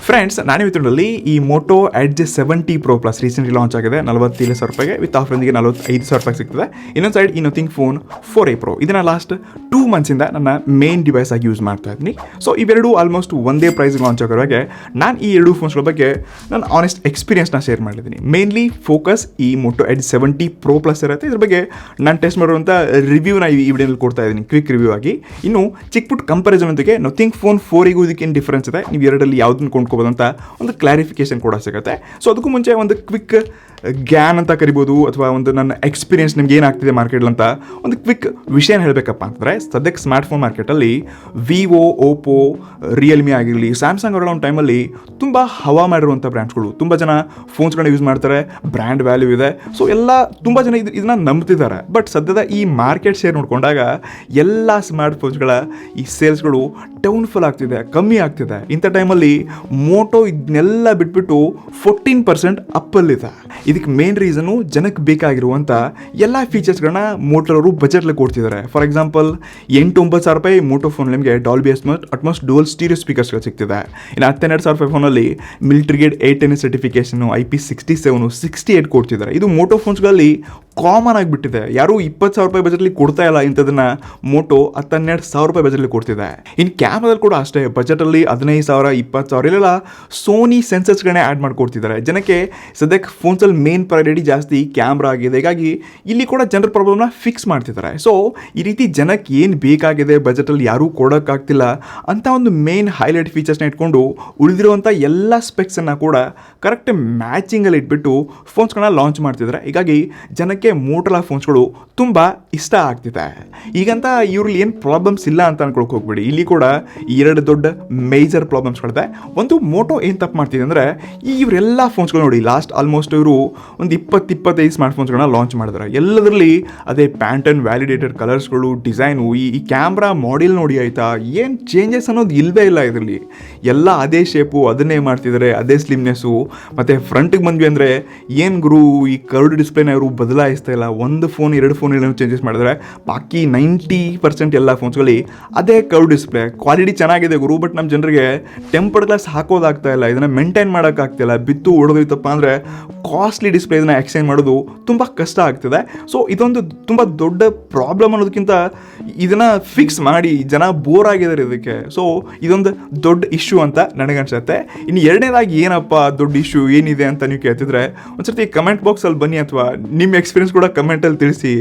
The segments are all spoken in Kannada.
ಫ್ರೆಂಡ್ಸ್, ನಾನು ಇವತ್ತಿನಲ್ಲಿ ಈ Moto Edge 70 Pro Plus recently launch ಆಗಿದೆ. 47,000 ರೂಪಾಯಿಗೆ ವಿತ್ ಆಫರ್ನೊಂದಿಗೆ 45,000 ರೂಪಾಯಿಗೆ ಸಿಗ್ತದೆ. ಇನ್ನೊಂದು ಸೈಡ್ ಈ ನಥಿಂಗ್ ಫೋನ್ 4a Pro ಇದನ್ನು ಲಾಸ್ಟ್ 2 ಮಂತ್ಸಿಂದ ನನ್ನ ಮೇನ್ ಡಿವೈಸ್ ಆಗಿ ಯೂಸ್ ಮಾಡ್ತಾ ಇದ್ದೀನಿ. ಸೊ ಇವೆರಡು ಆಲ್ಮೋಸ್ಟ್ ಒಂದೇ ಪ್ರೈಸ್ಗೆ ಲಾಂಚ್ ಆಗಿರುವಾಗೆ ನಾನು ಈ ಎರಡು ಫೋನ್ಸ್ಗಳ ಬಗ್ಗೆ ನನ್ನ ಆನೆಸ್ಟ್ ಎಕ್ಸ್ಪೀರಿಯನ್ಸ್ನ ಶೇರ್ ಮಾಡಿದ್ದೀನಿ. ಮೇನ್ಲಿ ಫೋಕಸ್ ಈ ಮೋಟೋ ಎಡ್ಜ್ 70 Pro Plus ಇರುತ್ತೆ. ಇದ್ರ ಬಗ್ಗೆ ನಾನು ಟೆಸ್ಟ್ ಮಾಡಿರುವಂಥ ರಿವ್ಯೂನ ಈ ವಿಡಿಯೋನಲ್ಲಿ ಕೊಡ್ತಾ ಇದ್ದೀನಿ, ಕ್ವಿಕ್ ರಿವ್ಯೂ ಆಗಿ. ಇನ್ನು ಚಿಕ್ಕಪುಟ್ಟ ಕಂಪಾರಿಸನ್ ಒಂದಿಗೆ ನಥಿಂಗ್ ಫೋನ್ 4ಗೂ ಇದಕ್ಕೇನು ಡಿಫ್ರೆನ್ಸ್ ಇದೆ, ನೀವು ಎರಡರಲ್ಲಿ ಯಾವುದನ್ನು ಕೊಂಡ್ಕೋಬೋದು ಅಂತ ಒಂದು ಕ್ಲಾರಿಫಿಕೇಶನ್ ಕೂಡ ಸಿಗುತ್ತೆ. ಸೊ ಅದಕ್ಕೂ ಮುಂಚೆ ಒಂದು ಕ್ವಿಕ್ ಗ್ಯಾನ್ ಅಂತ ಕರಿಬೋದು, ಅಥವಾ ಒಂದು ನನ್ನ ಎಕ್ಸ್ಪೀರಿಯನ್ಸ್ ನಿಮ್ಗೆ ಏನಾಗ್ತಿದೆ ಮಾರ್ಕೆಟಲ್ಲಿ ಅಂತ ಒಂದು ಕ್ವಿಕ್ ವಿಷಯ ಹೇಳಬೇಕಪ್ಪ ಅಂತಂದರೆ, ಸದ್ಯಕ್ಕೆ ಸ್ಮಾರ್ಟ್ಫೋನ್ ಮಾರ್ಕೆಟಲ್ಲಿ ವಿವೋ, ಓಪೋ, ರಿಯಲ್ಮಿ ಆಗಿರಲಿ, ಸ್ಯಾಮ್ಸಂಗ್ ಅವರ ಒಂದು ಟೈಮಲ್ಲಿ ತುಂಬ ಹವಾ ಮಾಡಿರುವಂಥ ಬ್ರ್ಯಾಂಡ್ಸ್ಗಳು. ತುಂಬ ಜನ ಫೋನ್ಸ್ಗಳನ್ನ ಯೂಸ್ ಮಾಡ್ತಾರೆ, ಬ್ರ್ಯಾಂಡ್ ವ್ಯಾಲ್ಯೂ ಇದೆ. ಸೊ ಎಲ್ಲ ತುಂಬ ಜನ ಇದನ್ನ ನಂಬ್ತಿದ್ದಾರೆ. ಬಟ್ ಸದ್ಯದ ಈ ಮಾರ್ಕೆಟ್ ಶೇರ್ ನೋಡಿಕೊಂಡಾಗ ಎಲ್ಲ ಸ್ಮಾರ್ಟ್ ಫೋನ್ಸ್ಗಳ ಈ ಸೇಲ್ಸ್ಗಳು ಡೌನ್ಫಾಲ್ ಆಗ್ತಿದೆ, ಕಮ್ಮಿ ಆಗ್ತಿದೆ. ಇಂಥ ಟೈಮಲ್ಲಿ ಮೋಟೋ ಇದನ್ನೆಲ್ಲ ಬಿಟ್ಬಿಟ್ಟು 14% ಅಪ್ಪಲ್ಲಿದೆ. ಇದಕ್ಕೆ ಮೇನ್ ರೀಸನು ಜನಕ್ಕೆ ಬೇಕಾಗಿರುವಂಥ ಎಲ್ಲ ಫೀಚರ್ಸ್ಗಳನ್ನ ಮೋಟೋರವರು ಬಜೆಟ್ಲಿ ಕೊಡ್ತಿದ್ದಾರೆ. ಫಾರ್ ಎಕ್ಸಾಂಪಲ್ 8-9 ಸಾವಿರ ರೂಪಾಯಿ ಮೋಟೋ ಫೋನ್ ನಿಮಗೆ ಡಾಲ್ಬಿ ಅಟ್ಮಾಸ್ ಡುವಲ್ ಸ್ಟೀರಿಯೋ ಸ್ಪೀಕರ್ಸ್ಗಳು ಸಿಗ್ತಿದೆ. ಇನ್ನು 12,000 ರೂಪಾಯಿ ಫೋನಲ್ಲಿ ಮಿಲಿಟರಿ ಗೇಟ್ 810 ಸರ್ಟಿಫಿಕೇಷನು, IP67, 68 ಕೊಡ್ತಿದ್ದಾರೆ. ಇದು ಮೋಟೋ ಫೋನ್ಸ್ಗಳಲ್ಲಿ ಕಾಮನ್ ಆಗಿಬಿಟ್ಟಿದೆ. ಯಾರು 20,000 ರೂಪಾಯಿ ಬಜೆಟ್ಲಿ ಕೊಡ್ತಾ ಇಲ್ಲ ಇಂಥದನ್ನ ಮೋಟೋ 12,000 ರೂಪಾಯಿ ಬಜೆಟ್ಲಿ ಕೊಡ್ತಿದೆ. ಇನ್ನು ಕ್ಯಾಮ್ರಾದಲ್ಲಿ ಕೂಡ ಅಷ್ಟೇ, ಬಜೆಟಲ್ಲಿ 15,000, 20,000 ಇಲ್ಲೆಲ್ಲ ಸೋನಿ ಸೆನ್ಸರ್ಸ್ಗಳನ್ನೇ ಆ್ಯಡ್ ಮಾಡಿಕೊಡ್ತಿದ್ದಾರೆ. ಜನಕ್ಕೆ ಸದ್ಯಕ್ಕೆ ಫೋನ್ಸಲ್ಲಿ ಮೇನ್ ಪ್ರಯಾರಿಟಿ ಜಾಸ್ತಿ ಕ್ಯಾಮ್ರಾ ಆಗಿದೆ. ಹೀಗಾಗಿ ಇಲ್ಲಿ ಕೂಡ ಜನರ ಪ್ರಾಬ್ಲಮ್ನ ಫಿಕ್ಸ್ ಮಾಡ್ತಿದ್ದಾರೆ. ಸೊ ಈ ರೀತಿ ಜನಕ್ಕೆ ಏನು ಬೇಕಾಗಿದೆ ಬಜೆಟಲ್ಲಿ ಯಾರೂ ಕೊಡೋಕ್ಕಾಗ್ತಿಲ್ಲ ಅಂತ ಒಂದು ಮೇನ್ ಹೈಲೈಟ್ ಫೀಚರ್ಸ್ನ ಇಟ್ಕೊಂಡು ಉಳಿದಿರುವಂಥ ಎಲ್ಲ ಸ್ಪೆಕ್ಸನ್ನು ಕೂಡ ಕರೆಕ್ಟ್ ಮ್ಯಾಚಿಂಗಲ್ಲಿ ಇಟ್ಬಿಟ್ಟು ಫೋನ್ಸ್ಗಳನ್ನ ಲಾಂಚ್ ಮಾಡ್ತಿದ್ದಾರೆ. ಹೀಗಾಗಿ ಜನಕ್ಕೆ ಮೋಟೋರೋಲಾ ಫೋನ್ಸ್ಗಳು ತುಂಬ ಇಷ್ಟ ಆಗ್ತಿದೆ. ಈಗಂತ ಇವ್ರಲ್ಲಿ ಏನು ಪ್ರಾಬ್ಲಮ್ಸ್ ಇಲ್ಲ ಅಂತ ಅನ್ಕೊಳಕ್ಕೆ ಹೋಗ್ಬೇಡಿ. ಇಲ್ಲಿ ಕೂಡ ಎರಡು ದೊಡ್ಡ ಮೇಜರ್ ಪ್ರಾಬ್ಲಮ್ಸ್ಗಳಿದೆ. ಒಂದು, ಮೋಟೋ ಏನು ತಪ್ಪು ಮಾಡ್ತಿದೆ ಅಂದರೆ, ಇವರೆಲ್ಲ ಫೋನ್ಸ್ಗಳು ನೋಡಿ ಲಾಸ್ಟ್ ಆಲ್ಮೋಸ್ಟ್ ಇವರು ಒಂದು 20-25 ಸ್ಮಾರ್ಟ್ ಫೋನ್ಸ್ಗಳನ್ನ ಲಾಂಚ್ ಮಾಡಿದ್ದಾರೆ. ಎಲ್ಲದರಲ್ಲಿ ಅದೇ ಪ್ಯಾಟರ್ನ್ ವ್ಯಾಲಿಡೇಟೆಡ್ ಕಲರ್ಸ್ಗಳು, ಡಿಸೈನು, ಈ ಕ್ಯಾಮ್ರಾ ಮಾಡೆಲ್ ನೋಡಿ ಆಯಿತಾ, ಏನು ಚೇಂಜಸ್ ಅನ್ನೋದು ಇಲ್ಲವೇ ಇಲ್ಲ. ಇದರಲ್ಲಿ ಎಲ್ಲ ಅದೇ ಶೇಪು, ಅದನ್ನೇ ಮಾಡ್ತಿದ್ದಾರೆ, ಅದೇ ಸ್ಲಿಮ್ನೆಸ್ಸು. ಮತ್ತು ಫ್ರಂಟಿಗೆ ಬಂದ್ವಿ ಅಂದರೆ ಏನು ಗುರು, ಈ ಕರ್ಡ್ ಡಿಸ್ಪ್ಲೇನ ಇವರು ಬದಲಾಯಿಸ್ತಾ ಇಲ್ಲ. ಒಂದು ಫೋನ್ 2 ಫೋನ್ ಏನೋ ಚೇಂಜಸ್ ಮಾಡಿದ್ರೆ ಬಾಕಿ 90% ಎಲ್ಲ ಫೋನ್ಸ್ಗಳಲ್ಲಿ ಅದೇ ಕರ್ವ್ ಡಿಸ್ಪ್ಲೇ. ಕ್ವಾಲಿಟಿ ಚೆನ್ನಾಗಿದೆ ಗುರು, ಬಟ್ ನಮ್ಮ ಜನರಿಗೆ ಟೆಂಪರ್ಡ್ ಗ್ಲಾಸ್ ಹಾಕೋದಾಗ್ತಾ ಇಲ್ಲ, ಇದನ್ನು ಮೇಂಟೈನ್ ಮಾಡೋಕ್ಕಾಗ್ತಿಲ್ಲ. ಬಿತ್ತು ಹೊಡೆದೋಯ್ತಪ್ಪ ಅಂದರೆ ಕಾಸ್ಟ್ಲಿ ಡಿಸ್ಪ್ಲೇ ಇದನ್ನು ಎಕ್ಸ್ಚೇಂಜ್ ಮಾಡೋದು ತುಂಬ ಕಷ್ಟ ಆಗ್ತಿದೆ. ಸೊ ಇದೊಂದು ತುಂಬ ದೊಡ್ಡ ಪ್ರಾಬ್ಲಮ್ ಅನ್ನೋದಕ್ಕಿಂತ ಇದನ್ನು ಫಿಕ್ಸ್ ಮಾಡಿ ಜನ ಬೋರ್ ಆಗಿದ್ದಾರೆ ಇದಕ್ಕೆ. ಸೊ ಇದೊಂದು ದೊಡ್ಡ ಇಶ್ಯೂ ಅಂತ ನನಗನ್ಸುತ್ತೆ. ಇನ್ನು ಎರಡನೇದಾಗಿ ಏನಪ್ಪ ದೊಡ್ಡ ಇಶ್ಯೂ ಏನಿದೆ ಅಂತ ನೀವು ಕೇಳ್ತಿದ್ರೆ, ಒಂದ್ಸರ್ತಿ ಕಮೆಂಟ್ ಬಾಕ್ಸಲ್ಲಿ ಬನ್ನಿ, ಅಥವಾ ನಿಮ್ಮ ಎಕ್ಸ್ಪೀರಿಯನ್ಸ್ ಕೂಡ ಕಮೆಂಟಲ್ಲಿ ತಿಳಿಸಿ.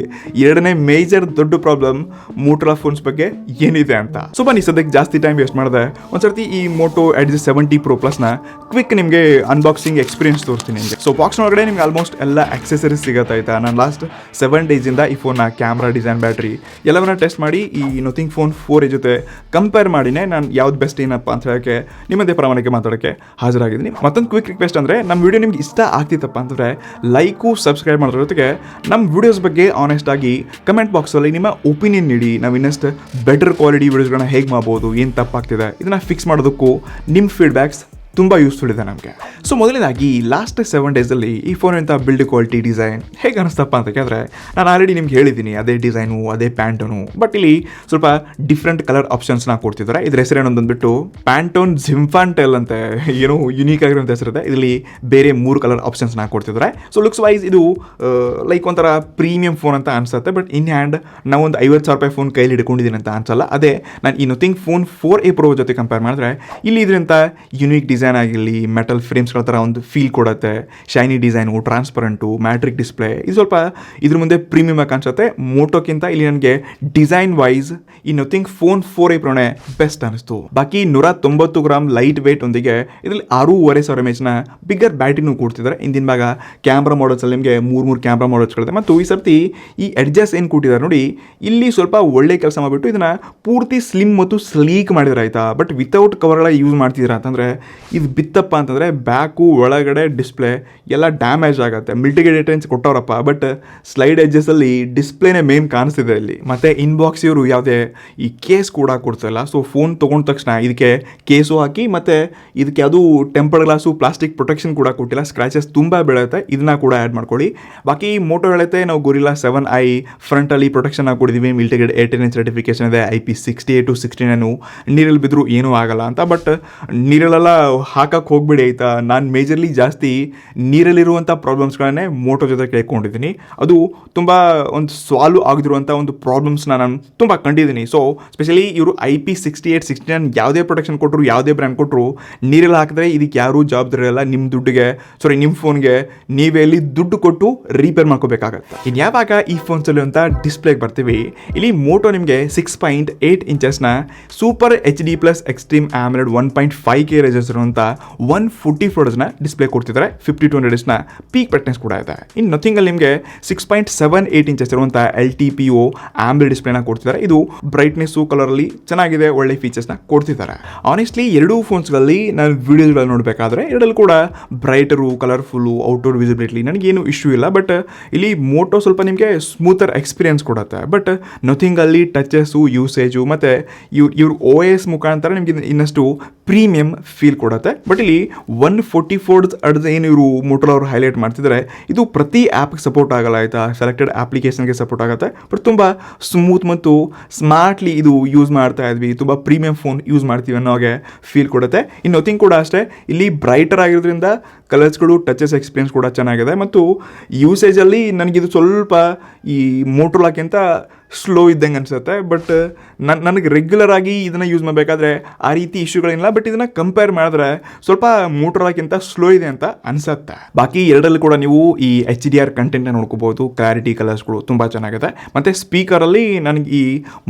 ಎರಡನೇ ಮೇಜರ್ ದೊಡ್ಡ ಪ್ರಾಬ್ಲಮ್ ಮೋಟೋರೋಲಾ ಫೋನ್ಸ್ ಬಗ್ಗೆ ಏನಿದೆ ಅಂತ. ಸೊ ಬನ್ನಿ, ಸದ್ಯಕ್ಕೆ ಜಾಸ್ತಿ ಟೈಮ್ ವೇಸ್ಟ್ ಮಾಡಿದೆ ಒಂದ್ಸರ್ತಿ ಈ ಮೋಟೋ ಎಡ್ಜ್ 70 Pro Plusನ ಕ್ವಿಕ್ ನಿಮಗೆ ಅನ್ಬಾಕ್ಸಿಂಗ್ ಎಕ್ಸ್ಪೀರಿಯನ್ಸ್ ತೋರಿಸ್ತೀನಿ ನಿಮಗೆ. ಸೊ ಬಾಕ್ಸ್ ಒಳಗಡೆ ನಿಮ್ಗೆ ಆಲ್ಮೋಸ್ಟ್ ಎಲ್ಲ ಆಕ್ಸೆಸರೀಸ್ ಸಿಗತ್ತಾಯ್ತಾ. ನಾನು ಲಾಸ್ಟ್ 7 ಡೇಸಿಂದ ಈ ಫೋನ್ನ ಕ್ಯಾಮ್ರಾ, ಡಿಸೈನ್, ಬ್ಯಾಟ್ರಿ ಎಲ್ಲವನ್ನ ಟೆಸ್ಟ್ ಮಾಡಿ ಈ ನಥಿಂಗ್ ಫೋನ್ 4a ಜೊತೆ ಕಂಪೇರ್ ಮಾಡಿನೇ ನಾನು ಯಾವ್ದು ಬೆಸ್ಟ್ ಏನಪ್ಪ ಅಂತ ಹೇಳೋಕ್ಕೆ ನಿಮ್ಮದೇ ಪ್ರಾಮಾಣಿಕ ಮಾತಾಡೋಕ್ಕೆ ಹಾಜರಾಗಿದ್ದೀನಿ. ಮತ್ತೊಂದು ಕ್ವಿಕ್ ರಿಕ್ವೆಸ್ಟ್ ಅಂದರೆ, ನಮ್ಮ ವಿಡಿಯೋ ನಿಮ್ಗೆ ಇಷ್ಟ ಆಗ್ತಿತ್ತಪ್ಪ ಅಂತಂದರೆ ಲೈಕು, ಸಬ್ಸ್ಕ್ರೈಬ್ ಮಾಡೋದ್ರ ಜೊತೆಗೆ ನಮ್ಮ ವಿಡಿಯೋಸ್ ಬಗ್ಗೆ ಆನೆಸ್ಟ್ ಆಗಿ ಕಮೆಂಟ್ ಬಾಕ್ಸಲ್ಲಿ ನಿಮ್ಮ ಒಪಿನಿಯನ್ ನೀಡಿ. ನಾವು ಇನ್ನಷ್ಟು ಬೆಟರ್ ಕ್ವಾಲಿಟಿ ವಿಡಿಯೋಸ್ಗಳನ್ನ ಹೇಗೆ ಮಾಡ್ಬೋದು, ಏನು ತಪ್ಪಾಗ್ತಿದೆ ಇದನ್ನು ಫಿಕ್ಸ್ ಮಾಡೋದಕ್ಕೂ ನಿಮ್ಮ ಫೀಡ್ಬ್ಯಾಕ್ಸ್ ತುಂಬ ಯೂಸ್ಫುಲ್ ಇದೆ ನಮಗೆ. ಸೊ ಮೊದಲನೇದಾಗಿ ಲಾಸ್ಟ್ 7 ಡೇಸಲ್ಲಿ ಈ ಫೋನಿಂದ ಬಿಲ್ಡ್ ಕ್ವಾಲಿಟಿ, ಡಿಸೈನ್ ಹೇಗೆ ಅನಿಸ್ತಪ್ಪ ಅಂತ ಕೇಳಿದ್ರೆ, ನಾನು ಆಲ್ರೆಡಿ ನಿಮ್ಗೆ ಹೇಳಿದ್ದೀನಿ ಅದೇ ಡಿಸೈನು, ಅದೇ ಪ್ಯಾಂಟೋನು. ಬಟ್ ಇಲ್ಲಿ ಸ್ವಲ್ಪ ಡಿಫ್ರೆಂಟ್ ಕಲರ್ ಆಪ್ಷನ್ಸ್ನ ಕೊಡ್ತಿದ್ದಾರೆ. ಇದ್ರ ಹೆಸರೇನು ಬಂದುಬಿಟ್ಟು ಪ್ಯಾಂಟೋನ್ ಜಿಂಫಾಂಟೆಲ್ ಅಂತ, ಏನೋ ಯುನೀಕ್ ಆಗಿರೋಂಥ ಹೆಸರಿದೆ. ಇದರಲ್ಲಿ ಬೇರೆ 3 ಕಲರ್ ಆಪ್ಷನ್ಸ್ನ ಕೊಡ್ತಿದ್ದಾರೆ. ಸೊ ಲುಕ್ಸ್ ವೈಸ್ ಇದು ಲೈಕ್ ಒಂಥರ ಪ್ರೀಮಿಯಂ ಫೋನ್ ಅಂತ ಅನಿಸುತ್ತೆ. ಬಟ್ ಇನ್ ಹ್ಯಾಂಡ್ ನಾವೊಂದು 50,000 ರೂಪಾಯಿ ಫೋನ್ ಕೈಲಿ ಹಿಡ್ಕೊಂಡಿದ್ದೀನಿ ಅಂತ ಅನ್ಸಲ್ಲ. ಅದೇ ನಾನು ಈ ನಥಿಂಗ್ ಫೋನ್ 4a Pro ಜೊತೆ ಕಂಪೇರ್ ಮಾಡಿದ್ರೆ ಇಲ್ಲಿ ಇದರಿಂದ ಯುನೀಕ್ ಡಿಸೈನ್ ಆಗಿರಲಿ, ಮೆಟಲ್ ಫ್ರೇಮ್ಸ್ಗಳ ಥರ ಒಂದು ಫೀಲ್ ಕೊಡುತ್ತೆ. Shiny design, transparent, matrix display, ಇದು ಸ್ವಲ್ಪ ಇದ್ರ ಮುಂದೆ ಪ್ರೀಮಿಯಮ್ ಆಗಿ ಕಾಣಿಸುತ್ತೆ. ಮೋಟೋಕ್ಕಿಂತ ಇಲ್ಲಿ ನನಗೆ ಡಿಸೈನ್ ವೈಸ್ ಈ ನಥಿಂಗ್ ಫೋನ್ 4a Proನೇ ಬೆಸ್ಟ್ ಅನಿಸ್ತು. ಬಾಕಿ 190 ಗ್ರಾಮ್ ಲೈಟ್ ವೇಟ್ ಒಂದಿಗೆ ಇದರಲ್ಲಿ 6,500 mAh ಬಿಗ್ಗರ್ ಬ್ಯಾಟ್ರಿನೂ ಕೊಡ್ತಿದ್ದಾರೆ. ಇಂದಿನ ಭಾಗ ಕ್ಯಾಮ್ರಾ ಮಾಡಲ್ಸಲ್ಲಿ ನಿಮಗೆ 3 ಕ್ಯಾಮ್ರಾ ಮಾಡಲ್ಸ್ಗಳಿದೆ. ಮತ್ತು ಈ ಸರ್ತಿ ಈ ಎಡ್ಜಸ್ ಏನು ಕೊಟ್ಟಿದ್ದಾರೆ ನೋಡಿ, ಇಲ್ಲಿ ಸ್ವಲ್ಪ ಒಳ್ಳೆ ಕೆಲಸ ಮಾಡಿಬಿಟ್ಟು ಇದನ್ನು ಪೂರ್ತಿ ಸ್ಲಿಮ್ ಮತ್ತು ಸ್ಲೀಕ್ ಮಾಡಿದ್ರೆ ಆಯಿತಾ. ಬಟ್ ವಿತೌಟ್ ಕವರ್ಗಳ ಯೂಸ್ ಮಾಡ್ತಿದ್ದೀರಾ ಅಂತಂದರೆ ಇದು ಬಿತ್ತಪ್ಪ ಅಂತಂದರೆ ಬ್ಯಾಗ್ ಬ್ಯಾಕು ಒಳಗಡೆ ಡಿಸ್ಪ್ಲೇ ಎಲ್ಲ ಡ್ಯಾಮೇಜ್ ಆಗುತ್ತೆ. ಮಿಲ್ಟಿಗೇಟೆಡ್ ರೇಂಜ್ ಕೊಟ್ಟವರಪ್ಪ, ಬಟ್ ಸ್ಲೈಡ್ ಎಡ್ಜಸ್ಸಲ್ಲಿ ಡಿಸ್ಪ್ಲೇನೇ ಮೇನ್ ಕಾಣಿಸ್ತಿದೆ ಇಲ್ಲಿ. ಮತ್ತು ಇನ್ಬಾಕ್ಸ್ ಇವರು ಯಾವುದೇ ಈ ಕೇಸ್ ಕೂಡ ಕೊಡ್ತಿಲ್ಲ. ಸೊ ಫೋನ್ ತೊಗೊಂಡ ತಕ್ಷಣ ಇದಕ್ಕೆ ಕೇಸು ಹಾಕಿ ಮತ್ತು ಇದಕ್ಕೆ ಅದು ಟೆಂಪರ್ಡ್ ಗ್ಲಾಸು ಪ್ಲಾಸ್ಟಿಕ್ ಪ್ರೊಟೆಕ್ಷನ್ ಕೂಡ ಕೊಟ್ಟಿಲ್ಲ. ಸ್ಕ್ರಾಚಸ್ ತುಂಬ ಬೀಳುತ್ತೆ, ಇದನ್ನ ಕೂಡ ಆ್ಯಡ್ ಮಾಡ್ಕೊಳ್ಳಿ. ಬಾಕಿ ಮೋಟೋ ಹೇಳುತ್ತೆ ನಾವು ಗೊರಿಲ್ಲಾ 7i ಫ್ರಂಟಲ್ಲಿ ಪ್ರೊಟೆಕ್ಷನ್ ಹಾಕೊಡಿದ್ದೀವಿ, ಮಿಲ್ಟಿಗೇಟೆಡ್ 18 ಸರ್ಟಿಫಿಕೇಶನ್ ಇದೆ, IP68 69 ನೀರಲ್ಲಿ ಬಿದ್ದರೂ ಏನೂ ಆಗಲ್ಲ ಅಂತ. ಬಟ್ ನೀರಲ್ಲೆಲ್ಲ ಹಾಕಕ್ಕೆ ಹೋಗ್ಬಿಡಿ ಆಯಿತಾ. ನಾನು ಮೇಜರ್ಲಿ ಜಾಸ್ತಿ ನೀರಲ್ಲಿರುವಂಥ ಪ್ರಾಬ್ಲಮ್ಸ್ಗಳನ್ನೇ ಮೋಟೋ ಜೊತೆ ಕೇಳ್ಕೊಂಡಿದ್ದೀನಿ. ಅದು ತುಂಬ ಒಂದು ಸಾಲ್ವ್ ಆಗದಿರುವಂಥ ಒಂದು ಪ್ರಾಬ್ಲಮ್ಸ್ನ ನಾನು ತುಂಬ ಕಂಡಿದ್ದೀನಿ. ಸೊ ಸ್ಪೆಷಲಿ ಇವರು IP68 69 ಯಾವುದೇ ಪ್ರೊಟೆಕ್ಷನ್ ಕೊಟ್ಟರು, ಯಾವುದೇ ಬ್ರ್ಯಾಂಡ್ ಕೊಟ್ಟರು, ನೀರಲ್ಲಿ ಹಾಕಿದ್ರೆ ಇದಕ್ಕೆ ಯಾರೂ ಜವಾಬ್ದಾರಿ ಇರಲ್ಲ. ನಿಮ್ಮ ದುಡ್ಡಿಗೆ ನಿಮ್ಮ ಫೋನ್ಗೆ ನೀವೇ ಇಲ್ಲಿ ದುಡ್ಡು ಕೊಟ್ಟು ರಿಪೇರ್ ಮಾಡ್ಕೋಬೇಕಾಗತ್ತೆ. ಇನ್ನು ಯಾವಾಗ ಈ ಫೋನ್ಸಲ್ಲಿ ಅಂತ ಡಿಸ್ಪ್ಲೇಗೆ ಬರ್ತೀವಿ, ಇಲ್ಲಿ ಮೋಟೋ ನಿಮಗೆ 6.8 ಇಂಚಸ್ನ super HD+ extreme AMOLED 1.5K resolution ಇರುವಂಥ 140 ಫೋಟೋಸ್ನ ಡಿಸ್ಪ್ಲೇ ಕೊಡ್ತಿದ್ದಾರೆ. 5200 ನಿಟ್ಸ್ನ ಪೀಕ್ ಬ್ರೈಟ್ನೆಸ್ ಕೂಡ ಇದೆ. ಇನ್ನು ನಥಿಂಗಲ್ಲಿ ನಿಮಗೆ 6.78 ಇಂಚಸ್ ಇರುವಂಥ LTPO AMOLED ಡಿಸ್ಪ್ಲೇನ ಕೊಡ್ತಿದ್ದಾರೆ. ಇದು ಬ್ರೈಟ್ನೆಸ್ಸು ಕಲರಲ್ಲಿ ಚೆನ್ನಾಗಿದೆ, ಒಳ್ಳೆ ಫೀಚರ್ಸ್ನ ಕೊಡ್ತಿದ್ದಾರೆ. ಆನೆಸ್ಟ್ಲಿ ಎರಡೂ ಫೋನ್ಸ್ಗಳಲ್ಲಿ ನಾನು ವೀಡಿಯೋಸ್ಗಳು ನೋಡಬೇಕಾದ್ರೆ ಎರಡಲ್ಲಿ ಕೂಡ ಬ್ರೈಟರು, ಕಲರ್ಫುಲ್ಲು, ಔಟ್ಡೋರ್ ವಿಸಿಬಿಲಿಟಿ ನನಗೇನು ಇಶ್ಯೂ ಇಲ್ಲ. ಬಟ್ ಇಲ್ಲಿ ಮೋಟೋ ಸ್ವಲ್ಪ ನಿಮಗೆ ಸ್ಮೂತರ್ ಎಕ್ಸ್ಪೀರಿಯನ್ಸ್ ಕೊಡುತ್ತೆ. ಬಟ್ ನಥಿಂಗಲ್ಲಿ ಟಚಸ್ಸು, ಯೂಸೇಜು ಮತ್ತು ಇವ್ರ OS ಮುಖಾಂತರ ನಿಮಗೆ ಇನ್ನಷ್ಟು ಪ್ರೀಮಿಯಂ ಫೀಲ್ ಕೊಡುತ್ತೆ. ಬಟ್ ಇಲ್ಲಿ 144 ಅಡ್ದು ಏನು ಇವರು ಮೋಟೋಲ್ ಅವರು ಹೈಲೈಟ್ ಮಾಡ್ತಿದ್ದಾರೆ, ಇದು ಪ್ರತಿ ಆ್ಯಪ್ಗೆ ಸಪೋರ್ಟ್ ಆಗಲ್ಲ ಆಯಿತಾ. ಸೆಲೆಕ್ಟೆಡ್ ಅಪ್ಲಿಕೇಶನ್ಗೆ ಸಪೋರ್ಟ್ ಆಗುತ್ತೆ. ಬಟ್ ತುಂಬ ಸ್ಮೂತ್ ಮತ್ತು ಸ್ಮಾರ್ಟ್ಲಿ ಇದು ಯೂಸ್ ಮಾಡ್ತಾ ಇದ್ವಿ, ತುಂಬ ಪ್ರೀಮಿಯಂ ಫೋನ್ ಯೂಸ್ ಮಾಡ್ತೀವಿ ಅನ್ನೋ ಹಾಗೆ ಫೀಲ್ ಕೊಡುತ್ತೆ. ಇನ್ನು ನಥಿಂಗ್ ಕೂಡ ಅಷ್ಟೇ, ಇಲ್ಲಿ ಬ್ರೈಟರ್ ಆಗಿರೋದ್ರಿಂದ ಕಲರ್ಸ್ಗಳು, ಟಚಸ್ ಎಕ್ಸ್ಪೀರಿಯನ್ಸ್ ಕೂಡ ಚೆನ್ನಾಗಿದೆ. ಮತ್ತು ಯೂಸೇಜಲ್ಲಿ ನನಗಿದು ಸ್ವಲ್ಪ ಈ ಮೋಟೋಲಾಕ್ಕಿಂತ ಸ್ಲೋ ಇದ್ದಂಗೆ ಅನಿಸುತ್ತೆ. ಬಟ್ ನನಗೆ ರೆಗ್ಯುಲರ್ ಆಗಿ ಇದನ್ನು ಯೂಸ್ ಮಾಡಬೇಕಾದ್ರೆ ಆ ರೀತಿ ಇಶ್ಯೂಗಳಿಲ್ಲ. ಬಟ್ ಇದನ್ನು ಕಂಪೇರ್ ಮಾಡಿದ್ರೆ ಸ್ವಲ್ಪ ಮೋಟೋಲಾಕ್ಕಿಂತ ಸ್ಲೋ ಇದೆ ಅಂತ ಅನಿಸುತ್ತೆ. ಬಾಕಿ ಎರಡರಲ್ಲಿ ಕೂಡ ನೀವು ಈ HDR ಕಂಟೆಂಟ್ನ ನೋಡ್ಕೋಬೋದು. ಕ್ಲಾರಿಟಿ, ಕಲರ್ಸ್ಗಳು ತುಂಬ ಚೆನ್ನಾಗಿದೆ. ಮತ್ತು ಸ್ಪೀಕರಲ್ಲಿ ನನಗೆ ಈ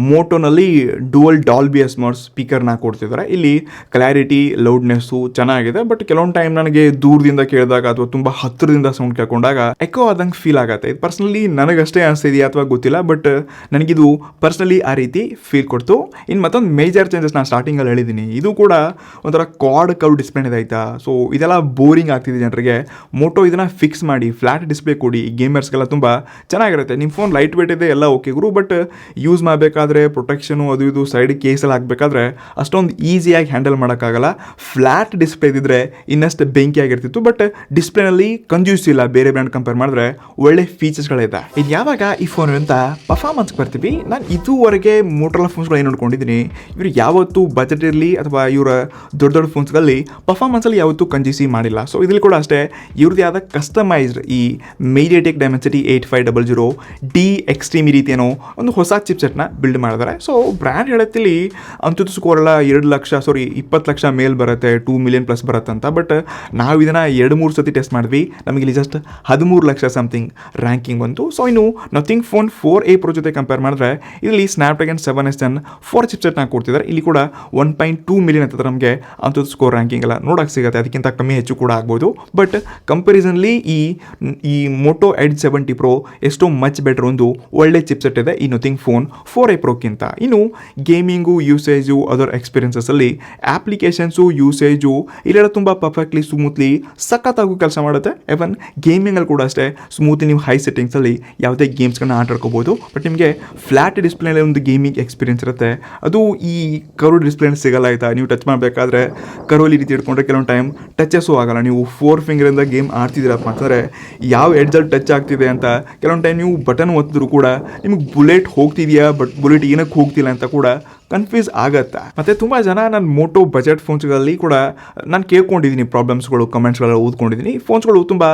ಮೋಟೋನಲ್ಲಿ ಡುವಲ್ ಡಾಲ್ಬಿ ಅಟ್ಮಾಸ್ ಸ್ಪೀಕರ್ನ ಕೊಡ್ತಿದ್ದಾರೆ. ಇಲ್ಲಿ ಕ್ಲಾರಿಟಿ, ಲೌಡ್ನೆಸ್ಸು ಚೆನ್ನಾಗಿದೆ. ಬಟ್ ಕೆಲವೊಂದು ಟೈಮ್ ನನಗೆ ದೂರದಿಂದ ಕೇಳಿದಾಗ ಅಥವಾ ತುಂಬ ಹತ್ತಿರದಿಂದ ಸೌಂಡ್ ಕೇಳ್ಕೊಂಡಾಗ ಎಕೋ ಆದಂಗೆ ಫೀಲ್ ಆಗುತ್ತೆ. ಇದು ಪರ್ಸ್ನಲಿ ನನಗಷ್ಟೇ ಅನಿಸ್ತಿದೆಯಾ ಅಥವಾ ಗೊತ್ತಿಲ್ಲ. ಬಟ್ ನನಗಿದು ಪರ್ಸ್ನಲಿ ಆ ರೀತಿ ಫೀಲ್ ಕೊಡ್ತು. ಇನ್ನು ಮತ್ತೊಂದು ಮೇಜರ್ ಚೇಂಜಸ್ ನಾನು ಸ್ಟಾರ್ಟಿಂಗಲ್ಲಿ ಹೇಳಿದ್ದೀನಿ, ಇದು ಕೂಡ ಒಂಥರ ಕ್ವಾಡ್ ಕರ್ವ್ ಡಿಸ್ಪ್ಲೇ ಇದೆ ಆಯಿತಾ. ಸೊ ಇದೆಲ್ಲ ಬೋರಿಂಗ್ ಆಗ್ತಿದೆ ಜನರಿಗೆ. ಮೋಟೋ ಇದನ್ನು ಫಿಕ್ಸ್ ಮಾಡಿ ಫ್ಲ್ಯಾಟ್ ಡಿಸ್ಪ್ಲೇ ಕೊಡಿ, ಗೇಮರ್ಸ್ಗೆಲ್ಲ ತುಂಬ ಚೆನ್ನಾಗಿರುತ್ತೆ. ನಿಮ್ಮ ಫೋನ್ ಲೈಟ್ ವೇಟ್ ಇದೆ, ಎಲ್ಲ ಓಕೆ ಗುರು. ಬಟ್ ಯೂಸ್ ಮಾಡಬೇಕಾದ್ರೆ ಪ್ರೊಟೆಕ್ಷನು ಅದು ಇದು ಸೈಡ್ ಕೇಸಲ್ಲಿ ಹಾಕಬೇಕಾದ್ರೆ ಅಷ್ಟೊಂದು ಈಸಿಯಾಗಿ ಹ್ಯಾಂಡಲ್ ಮಾಡೋಕ್ಕಾಗಲ್ಲ. ಫ್ಲ್ಯಾಟ್ ಡಿಸ್ಪ್ಲೇ ಇದ್ದಿದ್ರೆ ಇನ್ನಷ್ಟು ಬೆಂಕಿ ಆಗಿರ್ತಿತ್ತು. ಬಟ್ ಡಿಸ್ಪ್ಲೇನಲ್ಲಿ ಕಂಜ್ಯೂಸ್ ಇಲ್ಲ, ಬೇರೆ ಬ್ರ್ಯಾಂಡ್ ಕಂಪೇರ್ ಮಾಡಿದ್ರೆ ಒಳ್ಳೆ ಫೀಚರ್ಸ್ಗಳಿದೆ. ಇದು ಯಾವಾಗ ಈ ಫೋನ್ ಅಂತ ಪರ್ಫಾರ್ಮೆನ್ಸ್ ಬರ್ತೀವಿ, ನಾನು ಇದುವರೆಗೆ ಮೋಟೋರೋಲಾ ಫೋನ್ಸ್ಗಳು ಏನು ನೋಡ್ಕೊಂಡಿದ್ದೀನಿ, ಇವರು ಯಾವತ್ತೂ ಬಜೆಟ್ ಇರಲಿ ಅಥವಾ ಇವರ ದೊಡ್ಡ ದೊಡ್ಡ ಫೋನ್ಸ್ಗಳಲ್ಲಿ ಪರ್ಫಾರ್ಮೆನ್ಸಲ್ಲಿ ಯಾವತ್ತೂ ಕಂಜೂಸಿ ಮಾಡಿಲ್ಲ. ಸೊ ಇದರಲ್ಲಿ ಕೂಡ ಅಷ್ಟೇ ಇವ್ರದ್ದು ಯಾವ್ದು ಕಸ್ಟಮೈಸ್ಡ್ ಈ ಮೀಡಿಯಾಟೆಕ್ ಡೈಮೆನ್ಸಿಟಿ 8500D ಎಕ್ಸ್ಟ್ರೀಮ್ ಈ ರೀತಿ ಏನೋ ಒಂದು ಹೊಸ ಚಿಪ್ಸೆಟ್ನ ಬಿಲ್ಡ್ ಮಾಡಿದ್ದಾರೆ. ಸೊ ಬ್ರ್ಯಾಂಡ್ ಹೇಳತ್ತಿಲ್ಲಿ ಅಂತೂ ಸ್ಕೋರ್ ಎಲ್ಲ 20 ಲಕ್ಷ ಮೇಲ್ ಬರುತ್ತೆ, 2 ಮಿಲಿಯನ್ ಪ್ಲಸ್ ಬರುತ್ತೆ ಅಂತ. ಬಟ್ ನಾವು ಇದನ್ನು 2-3 ಸತಿ ಟೆಸ್ಟ್ ಮಾಡಿದ್ವಿ, ನಮಗೆ ಇಲ್ಲಿ ಜಸ್ಟ್ 13 ಲಕ್ಷ ಸಮಥಿಂಗ್ ರ್ಯಾಂಕಿಂಗ್ ಬಂತು. ಸೊ ಇನ್ನು ನಥಿಂಗ್ ಫೋನ್ 4A Pro ಜೊತೆ ಕಂಪೇರ್ ಮಾಡಿದ್ರೆ ಇಲ್ಲಿ ಸ್ನ್ಯಾಪ್ಡ್ರ್ಯಾಗನ್ 7S Gen 4 ಚಿಪ್ಸೆಟ್ನ ಕೊಡ್ತಿದ್ದಾರೆ. ಇಲ್ಲಿ ಕೂಡ 1.2 ಮಿಲಿಯನ್ ಅಂತ ನಮಗೆ ಅಂಥದ್ದು ಸ್ಕೋರ್ ರ್ಯಾಂಕಿಂಗ್ ಎಲ್ಲ ನೋಡೋಕೆ ಸಿಗುತ್ತೆ. ಅದಕ್ಕಿಂತ ಕಮ್ಮಿ ಹೆಚ್ಚು ಕೂಡ ಆಗ್ಬೋದು. ಬಟ್ ಕಂಪೇರಿಸನ್ಲಿ ಈ ಮೋಟೋ ಎಡ್ಜ್ 70 Pro ಎಷ್ಟೋ ಮಚ್ ಬೆಟರ್, ಒಂದು ಒಳ್ಳೆ ಚಿಪ್ಸೆಟ್ ಇದೆ ಈ ನಥಿಂಗ್ ಫೋನ್ 4A Proಕ್ಕಿಂತ. ಇನ್ನು ಗೇಮಿಂಗು, ಯೂಸೇಜು, ಅದರ್ ಎಕ್ಸ್ಪೀರಿಯನ್ಸಸ್ಸಲ್ಲಿ ಆಪ್ಲಿಕೇಶನ್ಸು, ಯೂಸೇಜು ಇಲ್ಲೆಲ್ಲ ತುಂಬ ಪರ್ಫೆಕ್ಟ್ಲಿ ಸ್ಮೂತ್ಲಿ ಸಖತ್ತಾಗೂ ಕೆಲಸ ಮಾಡುತ್ತೆ. ಎವನ್ ಗೇಮಿಂಗಲ್ಲಿ ಕೂಡ ಅಷ್ಟೇ ಸ್ಮೂತ್ಲಿ ನೀವು ಹೈ ಸೆಟ್ಟಿಂಗ್ಸಲ್ಲಿ ಯಾವುದೇ ಗೇಮ್ಸ್ಗಳನ್ನ ಆಟಾಡ್ಕೋಬೋದು. ಬಟ್ ನಿಮಗೆ ಫ್ಲ್ಯಾಟ್ ಡಿಸ್ಪ್ಲೇನಲ್ಲಿ ಒಂದು ಗೇಮಿಂಗ್ ಎಕ್ಸ್ಪೀರಿಯನ್ಸ್ ಇರುತ್ತೆ, ಅದು ಈ ಕರ್ವ್ ಡಿಸ್ಪ್ಲೇನಲ್ಲಿ ಸಿಗಲ್ಲ ಆಯಿತಾ. ನೀವು ಟಚ್ ಮಾಡಬೇಕಾದ್ರೆ ಕರ್ವಲ್ಲಿ ರೀತಿ ಇಟ್ಕೊಂಡ್ರೆ ಕೆಲವೊಂದು ಟೈಮ್ ಟಚಸ್ಸು ಆಗಲ್ಲ. ನೀವು 4 ಫಿಂಗರಿಂದ ಗೇಮ್ ಆಡ್ತಿದ್ದೀರಪ್ಪ ಅಂತಂದರೆ ಯಾವ ಎಡ್ಜಲ್ಲಿ ಟಚ್ ಆಗ್ತಿದೆ ಅಂತ ಕೆಲವೊಂದು ಟೈಮ್ ನೀವು ಬಟನ್ ಒತ್ತಿದ್ರು ಕೂಡ ನಿಮಗೆ ಬುಲೆಟ್ ಹೋಗ್ತಿದೆಯಾ, ಬಟ್ ಬುಲೆಟ್ ಏನಕ್ಕೆ ಹೋಗ್ತಿಲ್ಲ ಅಂತ ಕೂಡ ಕನ್ಫ್ಯೂಸ್ ಆಗುತ್ತೆ. ಮತ್ತು ತುಂಬ ಜನ ನಾನು ಮೋಟೋ ಬಜೆಟ್ ಫೋನ್ಸ್ಗಳಲ್ಲಿ ಕೂಡ ನಾನು ಕೇಳ್ಕೊಂಡಿದ್ದೀನಿ, ಪ್ರಾಬ್ಲಮ್ಸ್ಗಳು ಕಮೆಂಟ್ಸ್ಗಳೆಲ್ಲ ಓದ್ಕೊಂಡಿದ್ದೀನಿ. ಫೋನ್ಸ್ಗಳು ತುಂಬ